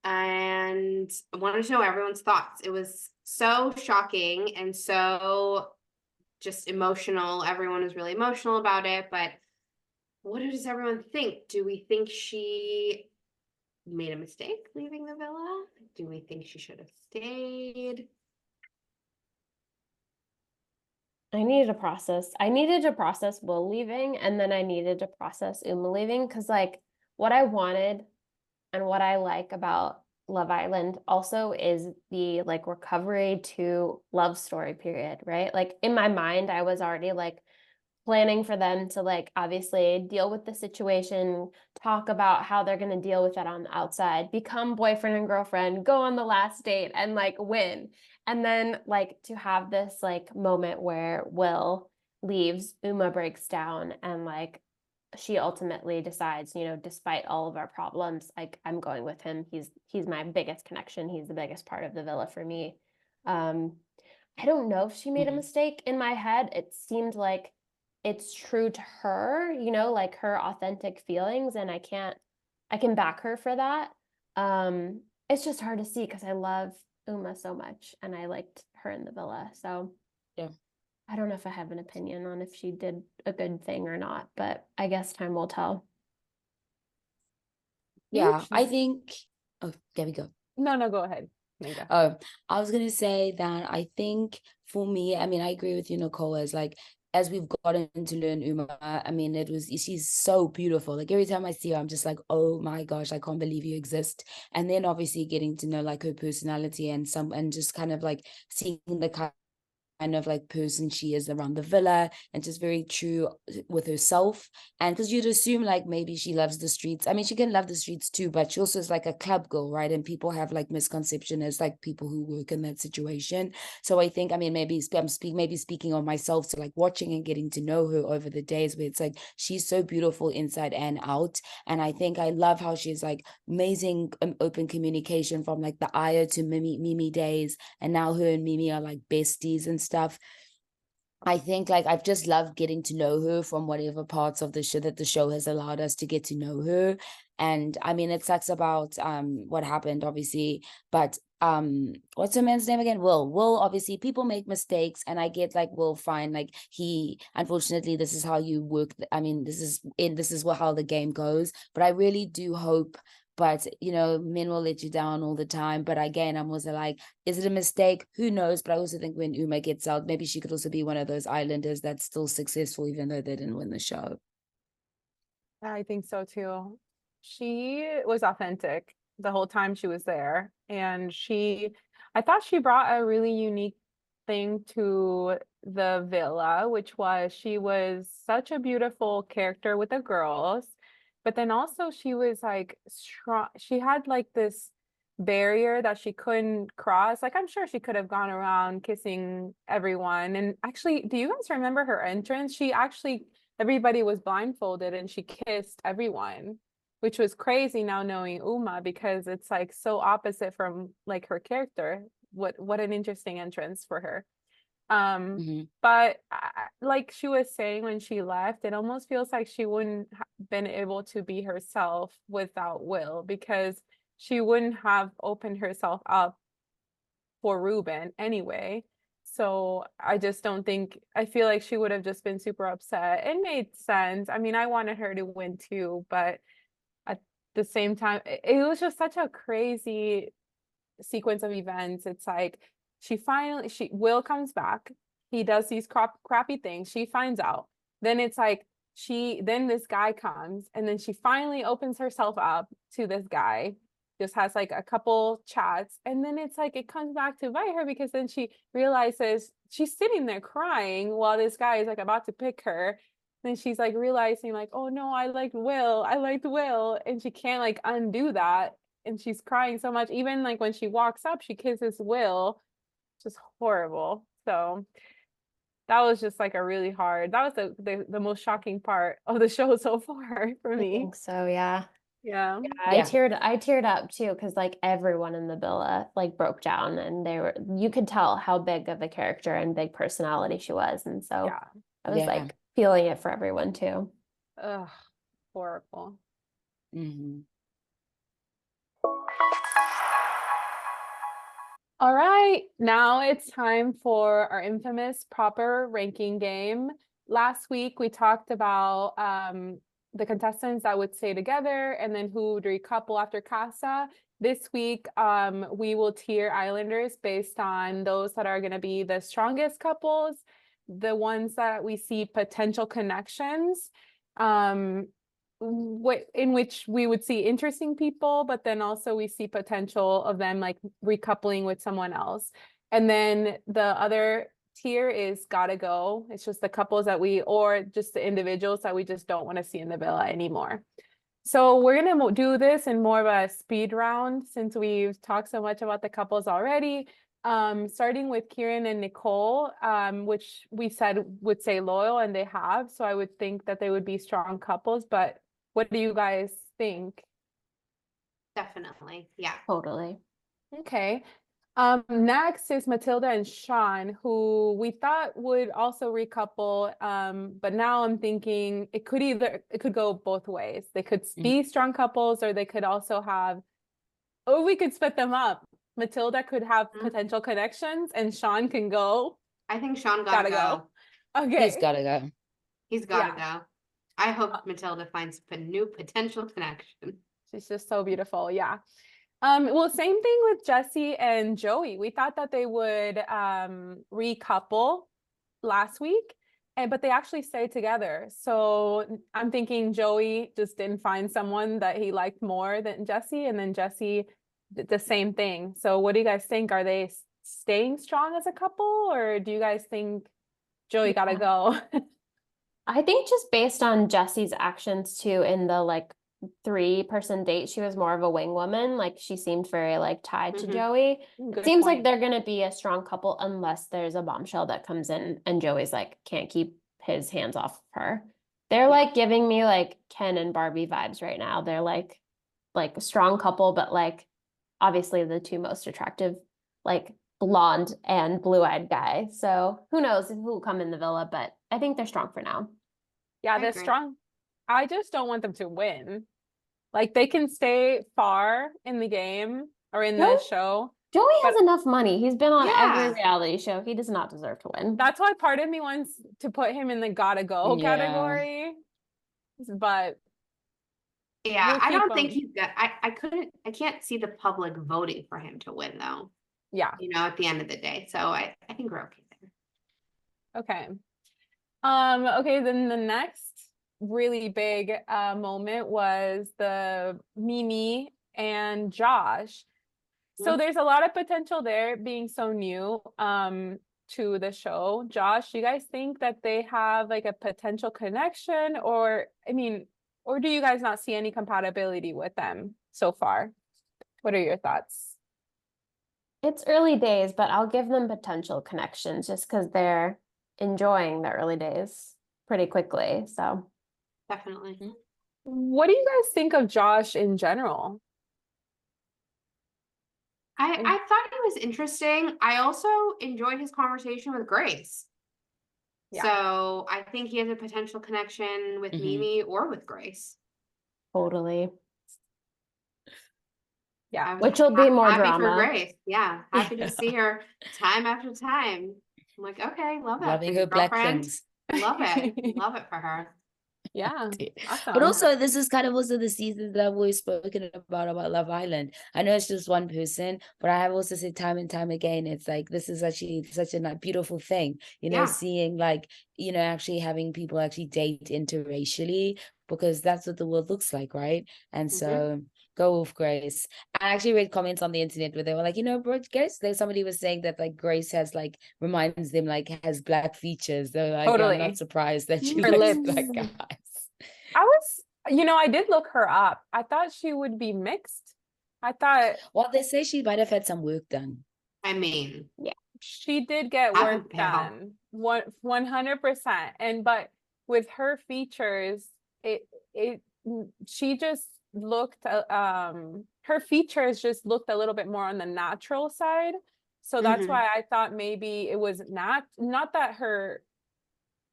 Speaker 2: And I wanted to know everyone's thoughts. It was so shocking and so just emotional. Everyone was really emotional about it, but what does everyone think? Do we think she made a mistake leaving the villa? Do we think she should have stayed?
Speaker 1: I needed to process Will leaving, and then I needed to process Uma leaving, because like what I wanted and what I like about Love Island also is the like recovery to love story period, right? Like in my mind, I was already like planning for them to like obviously deal with the situation, talk about how they're going to deal with that on the outside, become boyfriend and girlfriend, go on the last date and like win. And then like to have this like moment where Will leaves, Uma breaks down, and like she ultimately decides, despite all of our problems, like I'm going with him. He's my biggest connection. He's the biggest part of the villa for me. I don't know if she made a mistake. In my head, it seemed like it's true to her, like her authentic feelings, and I can back her for that. It's just hard to see because I love Uma so much and I liked her in the villa. So
Speaker 4: Yeah.
Speaker 1: I don't know if I have an opinion on if she did a good thing or not, but I guess time will tell.
Speaker 4: Yeah, I think, oh, there we go.
Speaker 3: No, go ahead. Nega.
Speaker 4: I was gonna say that I think for me, I mean, I agree with you, Nicole, as like as we've gotten to learn Uma, I mean, she's so beautiful. Like every time I see her, I'm just like, oh my gosh, I can't believe you exist. And then obviously getting to know like her personality and just kind of like seeing the kind of like person she is around the villa, and just very true with herself. And because you'd assume like maybe she loves the streets. I mean, she can love the streets too, but she also is like a club girl, right? And people have like misconception as like people who work in that situation. So I think, I mean, maybe speaking on myself, so like watching and getting to know her over the days, where it's like she's so beautiful inside and out. And I think I love how she's like amazing open communication from like the Aya to Mimi days, and now her and Mimi are like besties and stuff. I think like I've just loved getting to know her from whatever parts of the show that the show has allowed us to get to know her. And I mean, it sucks about what happened, obviously, but what's her man's name again? Will, obviously people make mistakes, and I get like Will fine, like he, unfortunately this is how you work. I mean, this is how the game goes, but I really do hope, but you know, men will let you down all the time. But again, I'm also like, is it a mistake? Who knows? But I also think when Uma gets out, maybe she could also be one of those islanders that's still successful even though they didn't win the show.
Speaker 3: I think so too. She was authentic the whole time she was there. And I thought she brought a really unique thing to the villa, which was she was such a beautiful character with the girls, but then also she was like strong. She had like this barrier that she couldn't cross. Like I'm sure she could have gone around kissing everyone. And actually, do you guys remember her entrance? Everybody was blindfolded and she kissed everyone, which was crazy now knowing Uma, because it's like so opposite from like her character. What an interesting entrance for her. But like she was saying when she left, it almost feels like she wouldn't have been able to be herself without Will, because she wouldn't have opened herself up for Ruben anyway. So I just don't think, I feel like she would have just been super upset. It made sense. I mean, I wanted her to win too, but at the same time, it was just such a crazy sequence of events. It's like Will comes back. He does these crappy things. She finds out. Then it's like then this guy comes, and then she finally opens herself up to this guy, just has like a couple chats, and then it's like it comes back to bite her, because then she realizes she's sitting there crying while this guy is like about to pick her. Then she's like realizing like, oh no, I liked Will, and she can't like undo that, and she's crying so much. Even like when she walks up, she kisses Will, just horrible. So that was just like that was the most shocking part of the show so far for
Speaker 1: I
Speaker 3: me.
Speaker 1: think so, yeah.
Speaker 3: Yeah.
Speaker 1: I teared up too, because like everyone in the villa like broke down, and you could tell how big of a character and big personality she was. And so
Speaker 3: Yeah.
Speaker 1: I was like feeling it for everyone too.
Speaker 3: Ugh, horrible. All right, now it's time for our infamous proper ranking game. Last week we talked about the contestants that would stay together and then who would recouple after Casa. This week we will tier Islanders based on those that are going to be the strongest couples, the ones that we see potential connections, in which we would see interesting people, but then also we see potential of them like recoupling with someone else. And then the other tier is gotta go. It's just the couples or just the individuals that we just don't want to see in the villa anymore. So we're gonna do this in more of a speed round, since we've talked so much about the couples already. Starting with Kieran and Nicole, which we said would stay loyal, and they have. So I would think that they would be strong couples, but what do you guys think?
Speaker 2: Definitely. Yeah.
Speaker 1: Totally.
Speaker 3: Okay. Next is Matilda and Sean, who we thought would also recouple. But now I'm thinking it could go both ways. They could be strong couples, or they could also we could split them up. Matilda could have potential connections, and Sean can go.
Speaker 2: I think Sean gotta go.
Speaker 3: Okay.
Speaker 4: He's gotta go.
Speaker 2: He's gotta go. I hope Matilda finds a new potential connection.
Speaker 3: She's just so beautiful. Yeah. Well, same thing with Jesse and Joey. We thought that they would recouple last week, but they actually stay together. So I'm thinking Joey just didn't find someone that he liked more than Jesse, and then Jesse the same thing. So what do you guys think? Are they staying strong as a couple, or do you guys think Joey gotta
Speaker 1: Yeah.
Speaker 3: go?
Speaker 1: I think just based on Jesse's actions too in the like 3-person date, she was more of a wing woman. Like she seemed very like tied to
Speaker 2: Mhm.
Speaker 1: Joey.
Speaker 3: Good
Speaker 1: Seems like
Speaker 3: point.
Speaker 1: they're gonna be a strong couple unless there's a bombshell that comes in and Joey's like can't keep his hands off her. They're
Speaker 2: Yeah.
Speaker 1: like giving me like Ken and Barbie vibes right now. They're like a strong couple, but like obviously the two most attractive, like blonde and blue-eyed guy. So who knows who will come in the villa, but I think they're strong for now.
Speaker 3: Yeah,
Speaker 2: I
Speaker 3: they're
Speaker 2: agree.
Speaker 3: strong. I just don't want them to win. Like they can stay far in the game or in the
Speaker 1: Joey,
Speaker 3: show,
Speaker 1: Joey
Speaker 3: but
Speaker 1: has enough money. He's been on every
Speaker 2: Yeah.
Speaker 1: reality show. He does not deserve to win.
Speaker 3: that's why part of me wants to put him in the gotta go
Speaker 4: Yeah.
Speaker 3: category. But
Speaker 2: Yeah,
Speaker 3: we'll
Speaker 2: I
Speaker 3: keep
Speaker 2: don't think
Speaker 3: him.
Speaker 2: he's got, I can't see the public voting for him to win though,
Speaker 3: Yeah.
Speaker 2: at the end of the day. So I think we're okay there.
Speaker 3: Okay. Okay, then the next really big moment was the Mimi and Josh. So
Speaker 2: Mhm.
Speaker 3: there's a lot of potential there being so new to the show. Josh, do you guys think that they have like a potential connection, or I mean, or do you guys not see any compatibility with them so far? What are your thoughts?
Speaker 1: It's early days, but I'll give them potential connections just because they're enjoying the early days pretty quickly. So
Speaker 2: Definitely.
Speaker 3: What do you guys think of Josh in general?
Speaker 2: I thought he was interesting. I also enjoyed his conversation with Grace.
Speaker 3: Yeah.
Speaker 2: So I think he has a potential connection with
Speaker 4: Mhm.
Speaker 2: Mimi or with Grace.
Speaker 1: totally.
Speaker 3: Yeah.
Speaker 2: I was
Speaker 1: Which will be more
Speaker 2: happy for
Speaker 1: drama.
Speaker 2: Grace. Yeah, happy to see her time after time. I'm like, okay, love it.
Speaker 4: Loving
Speaker 2: For your
Speaker 4: her black
Speaker 2: girlfriend.
Speaker 4: things.
Speaker 2: Love it. Love it for her.
Speaker 3: Yeah.
Speaker 4: But
Speaker 3: Awesome.
Speaker 4: also, this is kind of also the season that I've always spoken about Love Island. I know it's just one person, but I have also said time and time again, it's like this is actually such a beautiful thing,
Speaker 2: Yeah.
Speaker 4: seeing like, actually having people actually date interracially, because that's what the world looks like, right? And so go with Grace. I actually read comments on the internet where they were like, bro, Grace, somebody was saying that like Grace has like reminds them like has black features. They're like, yeah, I'm
Speaker 3: Totally.
Speaker 4: not surprised that she
Speaker 3: Her
Speaker 4: likes
Speaker 3: lips.
Speaker 4: black guys.
Speaker 3: I did look her up. I thought she would be mixed. I thought
Speaker 4: Well, they say she might have had some work done.
Speaker 2: I mean,
Speaker 3: she did get
Speaker 2: Have
Speaker 3: work
Speaker 2: a pair.
Speaker 3: done. 100%. But with her features, she just looked her features just looked a little bit more on the natural side. So that's
Speaker 2: Mhm.
Speaker 3: why I thought maybe it was not that her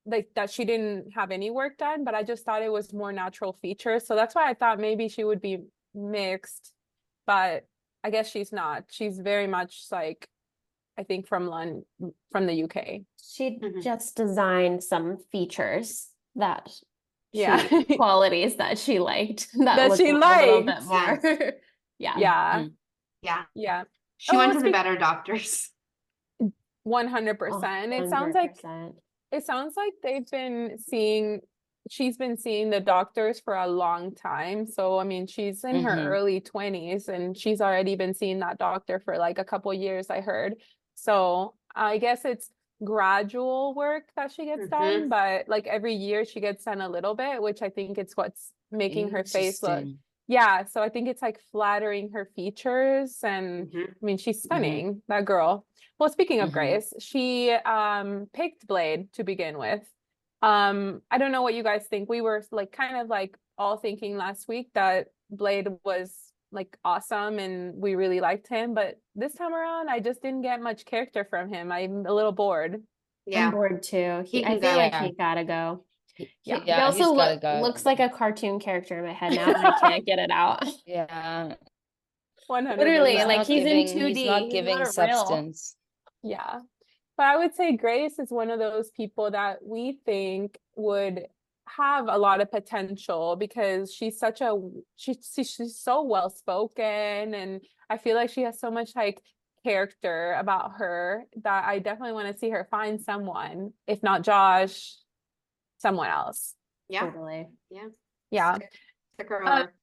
Speaker 3: like that she didn't have any work done, but I just thought it was more natural features. So that's why I thought maybe she would be mixed, but I guess she's not. She's very much like, I think from the UK.
Speaker 1: She
Speaker 2: Mhm.
Speaker 1: just designed some features that
Speaker 3: Yeah.
Speaker 1: qualities that she liked that
Speaker 3: That
Speaker 1: looked
Speaker 3: she
Speaker 1: a little bit
Speaker 3: liked.
Speaker 1: more. Yeah.
Speaker 3: Yeah.
Speaker 4: Mhm.
Speaker 2: Yeah.
Speaker 3: Yeah.
Speaker 2: She went to the better doctors.
Speaker 3: 100%. It sounds like
Speaker 1: 100%.
Speaker 3: she's been seeing the doctors for a long time. So, I mean, she's in her early 20s and she's already been seeing that doctor for like a couple years, I heard. So, I guess it's gradual work that she gets done, but like every year she gets done a little bit, which I think it's what's making her face look.
Speaker 4: Interesting.
Speaker 3: Yeah, so I think it's like flattering her features, and I mean, she's stunning, that girl. Well, speaking of Grace, she picked Blade to begin with. I don't know what you guys think. We were like kind of like all thinking last week that Blade was like awesome and we really liked him, but this time around I just didn't get much character from him. I'm a little bored.
Speaker 1: I'm
Speaker 2: Yeah.
Speaker 1: bored too.
Speaker 2: He
Speaker 1: I
Speaker 2: can
Speaker 1: feel
Speaker 2: go.
Speaker 1: like
Speaker 4: Yeah.
Speaker 1: he gotta go.
Speaker 3: Yeah.
Speaker 1: He also
Speaker 4: he's gotta go.
Speaker 1: looks like a cartoon character in my head now, and I can't get it out.
Speaker 4: Yeah.
Speaker 3: 100%.
Speaker 1: Literally,
Speaker 4: He's
Speaker 1: like
Speaker 4: not
Speaker 1: he's in
Speaker 4: giving,
Speaker 1: 2D.
Speaker 4: he's not
Speaker 1: He's
Speaker 4: giving
Speaker 1: not a real.
Speaker 4: substance.
Speaker 3: Yeah. But I would say Grace is one of those people that we think would have a lot of potential because she's so well spoken, and I feel like she has so much like character about her that I definitely want to see her find someone, if not Josh, someone else.
Speaker 2: Yeah.
Speaker 1: Totally.
Speaker 2: Yeah.
Speaker 3: Yeah.
Speaker 2: Took her
Speaker 3: Uh,
Speaker 2: over.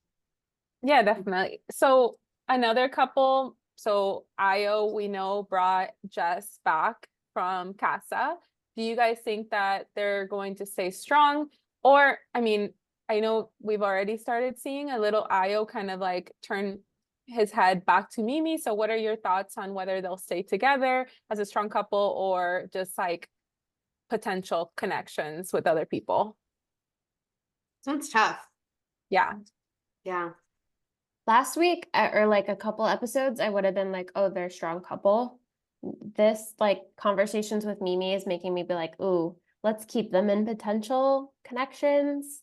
Speaker 3: Yeah, definitely. So another couple, so Io, we know, brought Jess back from Casa. Do you guys think that they're going to stay strong? Or, I mean, I know we've already started seeing a little Io kind of like turn his head back to Mimi. So what are your thoughts on whether they'll stay together as a strong couple or just like potential connections with other people?
Speaker 2: This one's tough.
Speaker 3: Yeah.
Speaker 2: Yeah.
Speaker 1: Last week, or like a couple episodes, I would have been like, oh, they're a strong couple. This like conversations with Mimi is making me be like, ooh, let's keep them in potential connections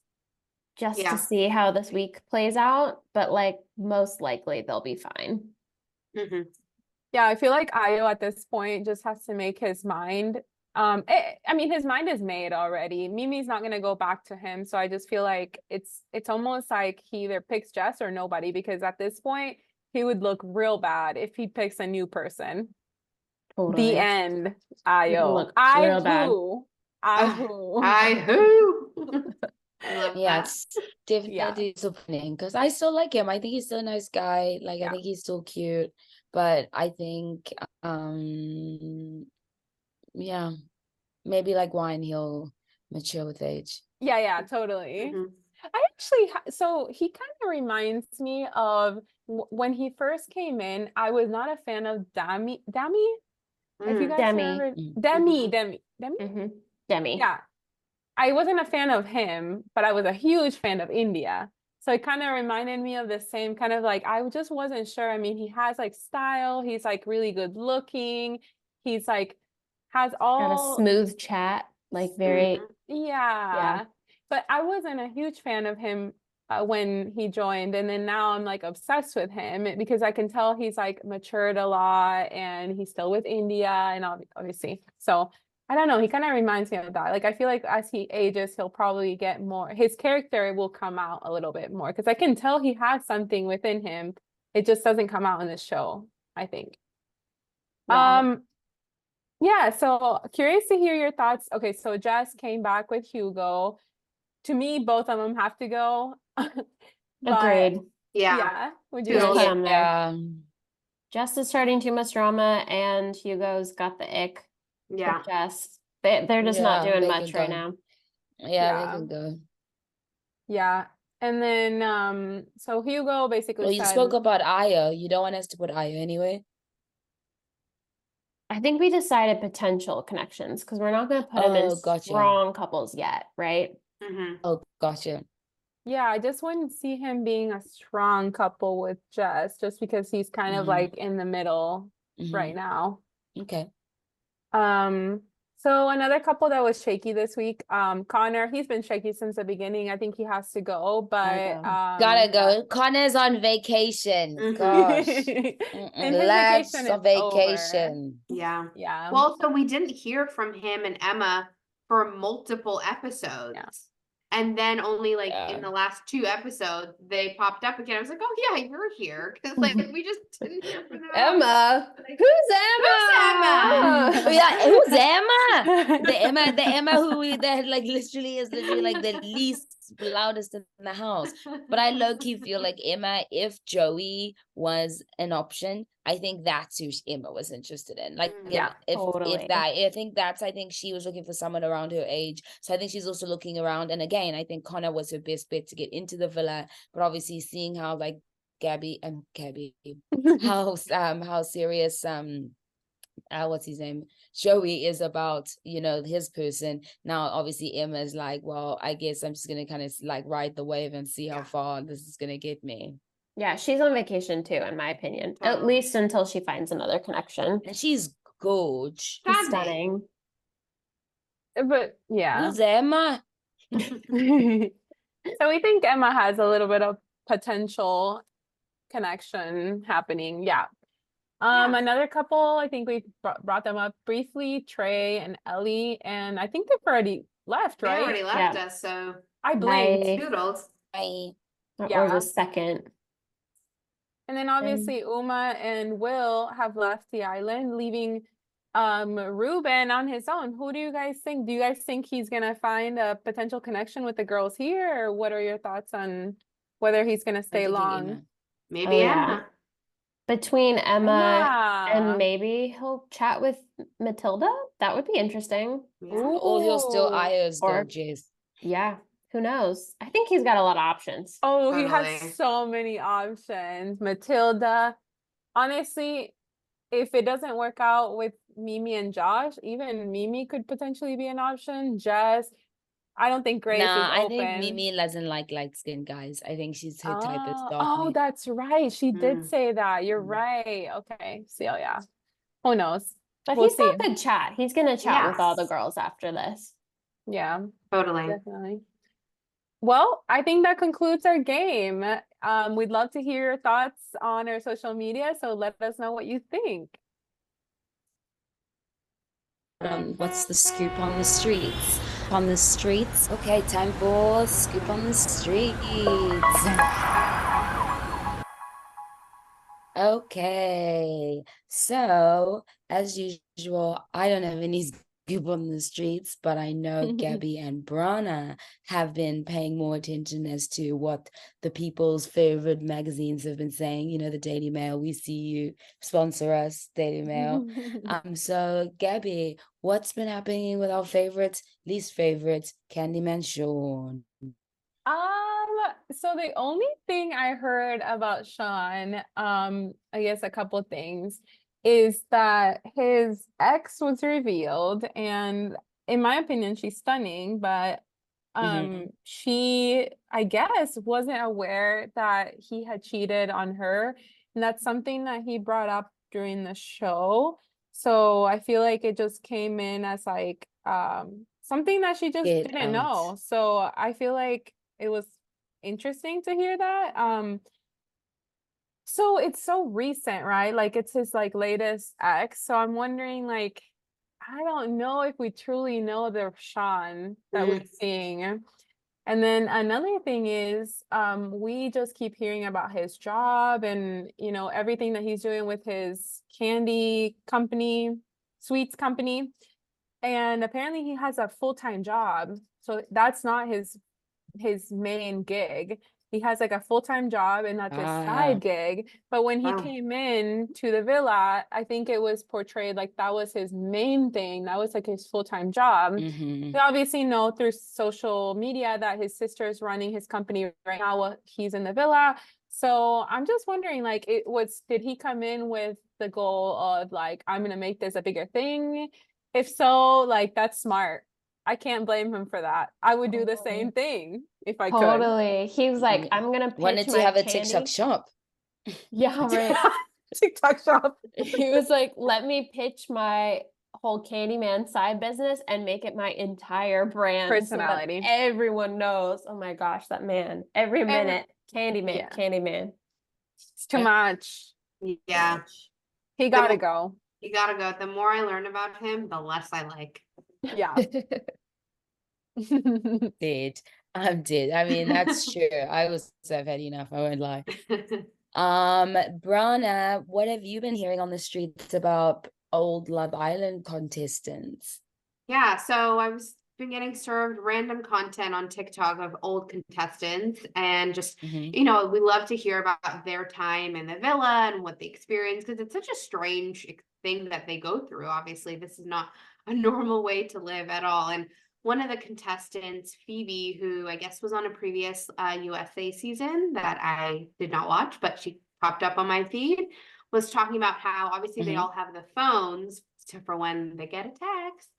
Speaker 1: just to
Speaker 2: Yeah.
Speaker 1: see how this week plays out. But like most likely they'll be fine.
Speaker 2: Mm-hmm.
Speaker 3: Yeah, I feel like Io at this point just has to make his mind. I mean, his mind is made already. Mimi's not gonna go back to him, so I just feel like it's almost like he either picks Jess or nobody, because at this point he would look real bad if he picks a new person.
Speaker 1: Totally.
Speaker 3: The end.
Speaker 1: He would
Speaker 3: Io.
Speaker 1: look
Speaker 3: I
Speaker 1: real bad.
Speaker 3: who. I who.
Speaker 2: I who. I love
Speaker 4: Yeah,
Speaker 2: that.
Speaker 4: it's
Speaker 3: Yeah.
Speaker 4: definitely disappointing because I still like him. I think he's still a nice guy. Like, I
Speaker 3: Yeah.
Speaker 4: think he's still cute, but I think, yeah, maybe like wine, he'll mature with age.
Speaker 3: Yeah, totally.
Speaker 2: Mhm.
Speaker 3: I actually, so he kind of reminds me of when he first came in. I was not a fan of Dami. If you guys
Speaker 1: Demi.
Speaker 3: remember,
Speaker 4: Mm.
Speaker 3: Demi.
Speaker 1: Demi.
Speaker 3: Yeah, I wasn't a fan of him, but I was a huge fan of India. So it kind of reminded me of the same kind of like, I just wasn't sure. I mean, he has like style. He's like really good looking. He's like has
Speaker 1: Got a
Speaker 3: all
Speaker 1: smooth chat, like very,
Speaker 3: yeah. But I wasn't a huge fan of him when he joined, and then now I'm like obsessed with him because I can tell he's like matured a lot and he's still with India and obviously. So I don't know, he kind of reminds me of that. Like I feel like as he ages, he'll probably get more, his character will come out a little bit more because I can tell he has something within him. It just doesn't come out in the show, I think.
Speaker 1: yeah.
Speaker 3: Yeah, so curious to hear your thoughts. Okay, so Jess came back with Hugo. To me, both of them have to go. But
Speaker 1: Agreed.
Speaker 3: yeah, would you
Speaker 1: Just
Speaker 3: guys?
Speaker 1: put him there.
Speaker 4: Yeah,
Speaker 1: Jess is starting too much drama, and Hugo's got the ick
Speaker 2: Yeah.
Speaker 1: with Jess. They're just not
Speaker 4: yeah,
Speaker 1: doing
Speaker 4: they
Speaker 1: much
Speaker 4: can
Speaker 1: right
Speaker 4: go.
Speaker 1: now.
Speaker 4: Yeah, they
Speaker 3: Yeah.
Speaker 4: can go.
Speaker 3: Yeah. And then so Hugo basically
Speaker 4: Well, you
Speaker 3: said,
Speaker 4: spoke about Aya. You don't want us to put Aya anyway.
Speaker 1: I think we decided potential connections because we're not going to put them in
Speaker 4: Oh, gotcha.
Speaker 1: strong couples yet, right?
Speaker 2: Mm-hmm.
Speaker 4: Oh, gotcha.
Speaker 3: yeah, I just wouldn't see him being a strong couple with Jess just because he's kind of
Speaker 4: Mhm.
Speaker 3: like in the middle right
Speaker 4: Mhm.
Speaker 3: now.
Speaker 4: Okay.
Speaker 3: So another couple that was shaky this week, Connor, he's been shaky since the beginning. I think he has to go, but
Speaker 4: Gotta go. Connor's on vacation.
Speaker 2: Mhm.
Speaker 4: Gosh.
Speaker 3: and his
Speaker 4: Lads
Speaker 3: vacation is
Speaker 4: on vacation.
Speaker 2: Yeah.
Speaker 3: Yeah.
Speaker 2: Well, so we didn't hear from him and Emma for multiple episodes.
Speaker 3: Yeah.
Speaker 2: And then only like
Speaker 4: Yeah.
Speaker 2: in the last 2 episodes, they popped up again. I was like, oh yeah, you're here. Because like we just didn't hear from them. at all.
Speaker 1: Emma.
Speaker 2: Like,
Speaker 1: Who's Emma?
Speaker 2: Emma?
Speaker 4: Oh yeah, who's Emma? The Emma that like literally is literally like the least loudest in the house. But I low-key feel like Emma, if Joey was an option, I think that's who Emma was interested in. Like
Speaker 3: Yeah,
Speaker 1: totally.
Speaker 4: I think she was looking for someone around her age. So I think she's also looking around. And again, I think Connor was her best bet to get into the villa. But obviously seeing how like Gabby, how serious what's his name, Joey is about, you know, his person. Now obviously Emma's like, well, I guess I'm just gonna kind of like ride the wave and see how far this is gonna get me.
Speaker 1: Yeah, she's on vacation too, in my opinion. At
Speaker 2: Totally.
Speaker 1: least until she finds another connection.
Speaker 4: And she's gorge.
Speaker 1: She's stunning.
Speaker 3: But yeah.
Speaker 4: Who's Emma?
Speaker 3: So we think Emma has a little bit of potential connection happening. Yeah. Another couple, I think we brought them up briefly, Trey and Ellie, and I think they've already left,
Speaker 2: They
Speaker 3: right?
Speaker 2: already left us, so
Speaker 3: I blinked.
Speaker 2: toodles.
Speaker 1: Or the second.
Speaker 3: And then obviously Uma and Will have left the island, leaving Ruben on his own. Who do you guys think? Do you guys think he's gonna find a potential connection with the girls here, or what are your thoughts on whether he's gonna
Speaker 4: What
Speaker 3: stay
Speaker 4: do you think,
Speaker 3: long?
Speaker 4: Emma?
Speaker 2: Maybe
Speaker 1: Oh, yeah.
Speaker 2: Emma.
Speaker 1: Between Emma and
Speaker 3: Emma.
Speaker 1: maybe he'll chat with Matilda. That would be interesting.
Speaker 2: Yeah.
Speaker 4: Or he'll still
Speaker 3: Ooh.
Speaker 4: eye us
Speaker 1: Or-
Speaker 4: gorgeous.
Speaker 1: Yeah, who knows? I think he's got a lot of options.
Speaker 3: Oh, he
Speaker 2: Totally.
Speaker 3: has so many options. Matilda. Honestly, if it doesn't work out with Mimi and Josh, even Mimi could potentially be an option. Jess, I don't think Grace is
Speaker 4: Nah, I think
Speaker 3: open.
Speaker 4: Mimi doesn't like light-skinned guys. I think her type is
Speaker 3: Oh,
Speaker 4: dark meat.
Speaker 3: that's right. She did
Speaker 2: Mm.
Speaker 3: say that. You're
Speaker 2: Mm.
Speaker 3: right. Okay. So yeah. Who knows?
Speaker 1: But
Speaker 3: We'll
Speaker 1: he's
Speaker 3: see.
Speaker 1: got good chat. He's gonna chat with all the
Speaker 2: Yes.
Speaker 1: girls after this.
Speaker 3: Yeah,
Speaker 2: Totally.
Speaker 3: definitely. Well, I think that concludes our game. We'd love to hear your thoughts on our social media, so let us know what you think.
Speaker 4: What's the scoop on the streets? On the streets? Okay, time for scoop on the streets. Okay, so as usual, I don't have any scoop on the streets, but I know Gabby and Brana have been paying more attention as to what the people's favorite magazines have been saying. You know, the Daily Mail, we see you, sponsor us, Daily Mail. So Gabby, what's been happening with our favorite, least favorite, Candyman Sean?
Speaker 3: So the only thing I heard about Sean, I guess a couple things, is that his ex was revealed, and in my opinion, she's stunning, but she, I guess, wasn't aware that he had cheated on her, and that's something that he brought up during the show. So I feel like it just came in as like something that she just
Speaker 4: Get
Speaker 3: didn't
Speaker 4: out.
Speaker 3: know. So I feel like it was interesting to hear that. So it's so recent, right? Like it's his like latest ex. So I'm wondering, like, I don't know if we truly know the Sean that we're seeing. And then another thing is, we just keep hearing about his job and, you know, everything that he's doing with his candy company, sweets company. And apparently he has a full-time job. So that's not his main gig. He has like a full-time job and that's his side gig. But when he
Speaker 2: Wow.
Speaker 3: came in to the villa, I think it was portrayed like that was his main thing. That was like his full-time job. We obviously know through social media that his sister is running his company right now while he's in the villa. So I'm just wondering, like, did he come in with the goal of like, I'm gonna make this a bigger thing? If so, like, that's smart. I can't blame him for that. I would do the same thing if I could.
Speaker 1: Totally. He was like, I'm gonna
Speaker 4: Wanted
Speaker 1: pitch
Speaker 4: to
Speaker 1: my
Speaker 4: have a
Speaker 1: candy.
Speaker 4: TikTok shop.
Speaker 1: Yeah, right.
Speaker 3: TikTok shop.
Speaker 1: He was like, let me pitch my whole Candyman side business and make it my entire brand so that
Speaker 3: Personality.
Speaker 1: everyone knows. Oh my gosh, that man. Every minute, Candyman,
Speaker 3: yeah.
Speaker 1: Candyman.
Speaker 3: It's too much.
Speaker 2: Yeah.
Speaker 3: He gotta go.
Speaker 2: You gotta go. The more I learn about him, the less I like.
Speaker 3: Yeah.
Speaker 4: I'm dead. I mean, that's true. I was have had enough, I won't lie. Brana, what have you been hearing on the streets about old Love Island contestants?
Speaker 2: Yeah, so I've been getting served random content on TikTok of old contestants and just, you know, we love to hear about their time in the villa and what they experience because it's such a strange thing that they go through. Obviously, this is not a normal way to live at all. And one of the contestants, Phoebe, who I guess was on a previous USA season that I did not watch, but she popped up on my feed, was talking about how obviously they all have the phones for when they get a text.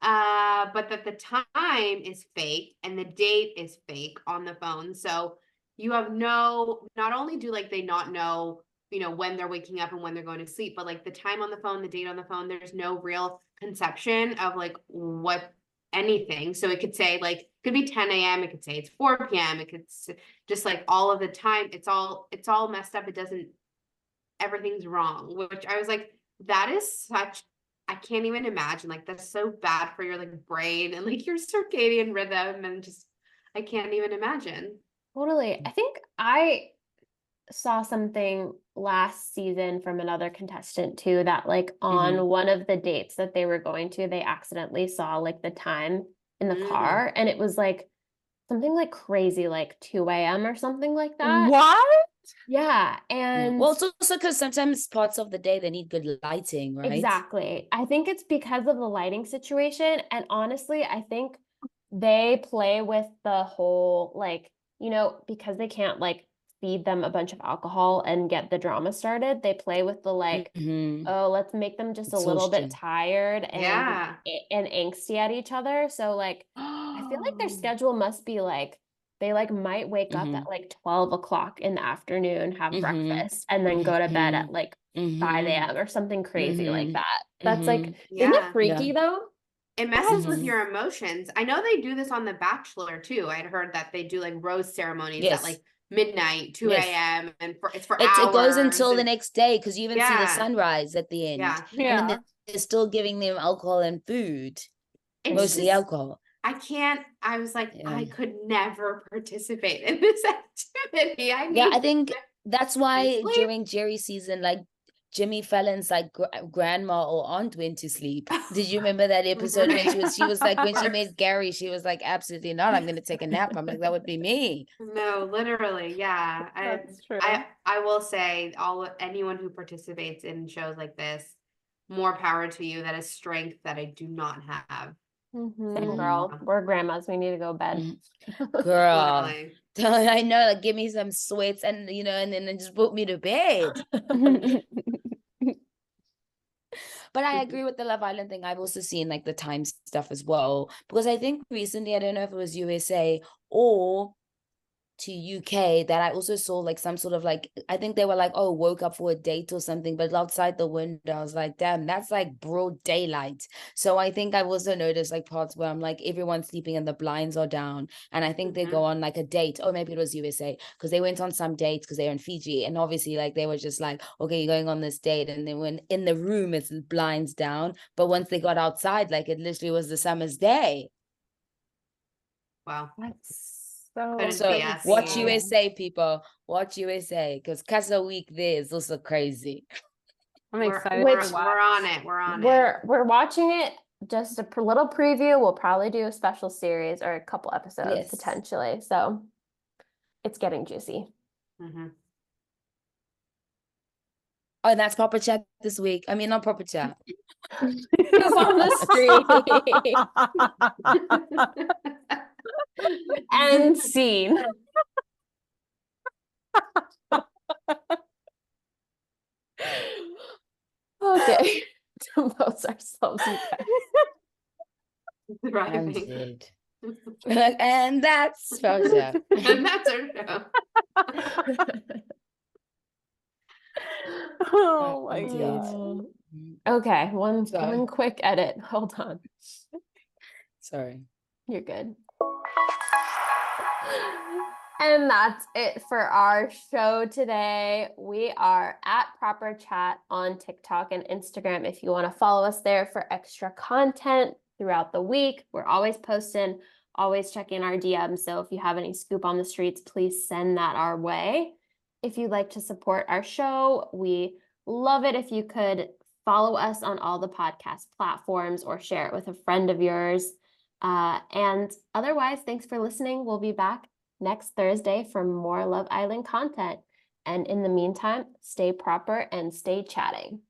Speaker 2: But that the time is fake and the date is fake on the phone. So you have not only do like they not know, you know, when they're waking up and when they're going to sleep, but like the time on the phone, the date on the phone, there's no real conception of like what anything. So it could say like, it could be 10 a.m. It could say it's 4 p.m. It could just like all of the time. It's all messed up. It doesn't, everything's wrong, which I was like, that is such, I can't even imagine. Like that's so bad for your like brain and like your circadian rhythm and just I can't even imagine.
Speaker 1: Totally. I think I saw something last season from another contestant too, that like on one of the dates that they were going to, they accidentally saw like the time in the car, and it was like something like crazy, like 2 a.m. or something like that.
Speaker 3: What?
Speaker 1: Yeah.
Speaker 4: Yeah.
Speaker 1: And
Speaker 4: Well, it's also because sometimes parts of the day they need good lighting, right?
Speaker 1: exactly. I think it's because of the lighting situation. And honestly, I think they play with the whole, like, because they can't like feed them a bunch of alcohol and get the drama started, they play with the like, oh, let's make them just a little bit
Speaker 4: Exhaustion.
Speaker 1: tired
Speaker 2: Yeah.
Speaker 1: and angsty at each other. So like I feel like their schedule must be like they like might wake up at like 12 o'clock in the afternoon, have breakfast, and then go to bed at like 5 a.m. or something crazy like that. That's like, isn't it
Speaker 2: Yeah.
Speaker 1: freaky though?
Speaker 2: It messes with
Speaker 4: Yes.
Speaker 2: your emotions. I know they do this on The Bachelor too. I'd heard that they do like rose ceremonies at
Speaker 4: Yes.
Speaker 2: like midnight, 2
Speaker 4: Yes.
Speaker 2: a.m. and it's for
Speaker 4: It
Speaker 2: hours.
Speaker 4: goes until the
Speaker 2: and-
Speaker 4: next day because you even see the
Speaker 2: Yeah.
Speaker 4: sunrise at the end.
Speaker 2: Yeah.
Speaker 4: And then
Speaker 3: Yeah.
Speaker 4: they're still giving them alcohol and food,
Speaker 2: It's
Speaker 4: mostly
Speaker 2: just,
Speaker 4: alcohol.
Speaker 2: I was like,
Speaker 4: Yeah.
Speaker 2: I could never participate in this activity. I
Speaker 4: Yeah, I
Speaker 2: need
Speaker 4: think that's why
Speaker 2: sleep.
Speaker 4: during Jerry's season, like Jimmy Fallon's like grandma or aunt went to sleep. Did you remember that episode when she was like, when she met Gary, she was like, absolutely not, I'm gonna take a nap. I'm like, that would be me.
Speaker 2: No, literally, yeah.
Speaker 3: That's true.
Speaker 2: I will say anyone who participates in shows like this, more power to you. That is strength that I do not have.
Speaker 1: Same girl. We're grandmas. We need to go to bed.
Speaker 4: Girl,
Speaker 2: Literally.
Speaker 4: I know, like give me some sweats and and then just put me to bed. But I agree with the Love Island thing. I've also seen like the time stuff as well. Because I think recently, I don't know if it was USA or to UK, that I also saw like some sort of like, I think they were like, oh, woke up for a date or something, but outside the window, I was like, damn, that's like broad daylight. So I think I've also noticed like parts where I'm like, everyone's sleeping and the blinds are down. And I think they go on like a date. Oh, maybe it was USA because they went on some dates because they're in Fiji. And obviously like they were just like, okay, you're going on this date. And then when in the room, it's blinds down. But once they got outside, like it literally was the summer's day.
Speaker 2: Wow.
Speaker 3: That's so
Speaker 2: Couldn't
Speaker 4: So
Speaker 2: be us.
Speaker 4: watch
Speaker 2: Yeah.
Speaker 4: USA, people. Watch USA because Casa Week there is also crazy.
Speaker 3: I'm
Speaker 2: We're,
Speaker 3: excited
Speaker 2: we're,
Speaker 3: to
Speaker 2: we're
Speaker 3: watch.
Speaker 2: on it. We're on it.
Speaker 1: We're watching it. Just a little preview. We'll probably do a special series or a couple episodes
Speaker 4: Yes.
Speaker 1: potentially. So it's getting juicy.
Speaker 2: Mhm.
Speaker 4: Oh, and that's Proper Chat this week. I mean, not Proper Chat.
Speaker 1: Who's on the street? And scene. Okay. Compose ourselves, you guys.
Speaker 2: Driving.
Speaker 4: Ended. And that's Proper Chat.
Speaker 2: And that's our show.
Speaker 3: Oh my
Speaker 4: Indeed.
Speaker 3: god.
Speaker 1: Okay, one
Speaker 4: Sorry.
Speaker 1: quick edit. Hold on.
Speaker 4: Sorry.
Speaker 1: You're good. And that's it for our show today. We are at Proper Chat on TikTok and Instagram if you want to follow us there for extra content throughout the week. We're always posting, always checking our DMs. So if you have any scoop on the streets, please send that our way. If you'd like to support our show, we love it if you could follow us on all the podcast platforms or share it with a friend of yours. And otherwise, thanks for listening. We'll be back next Thursday for more Love Island content. And in the meantime, stay proper and stay chatting.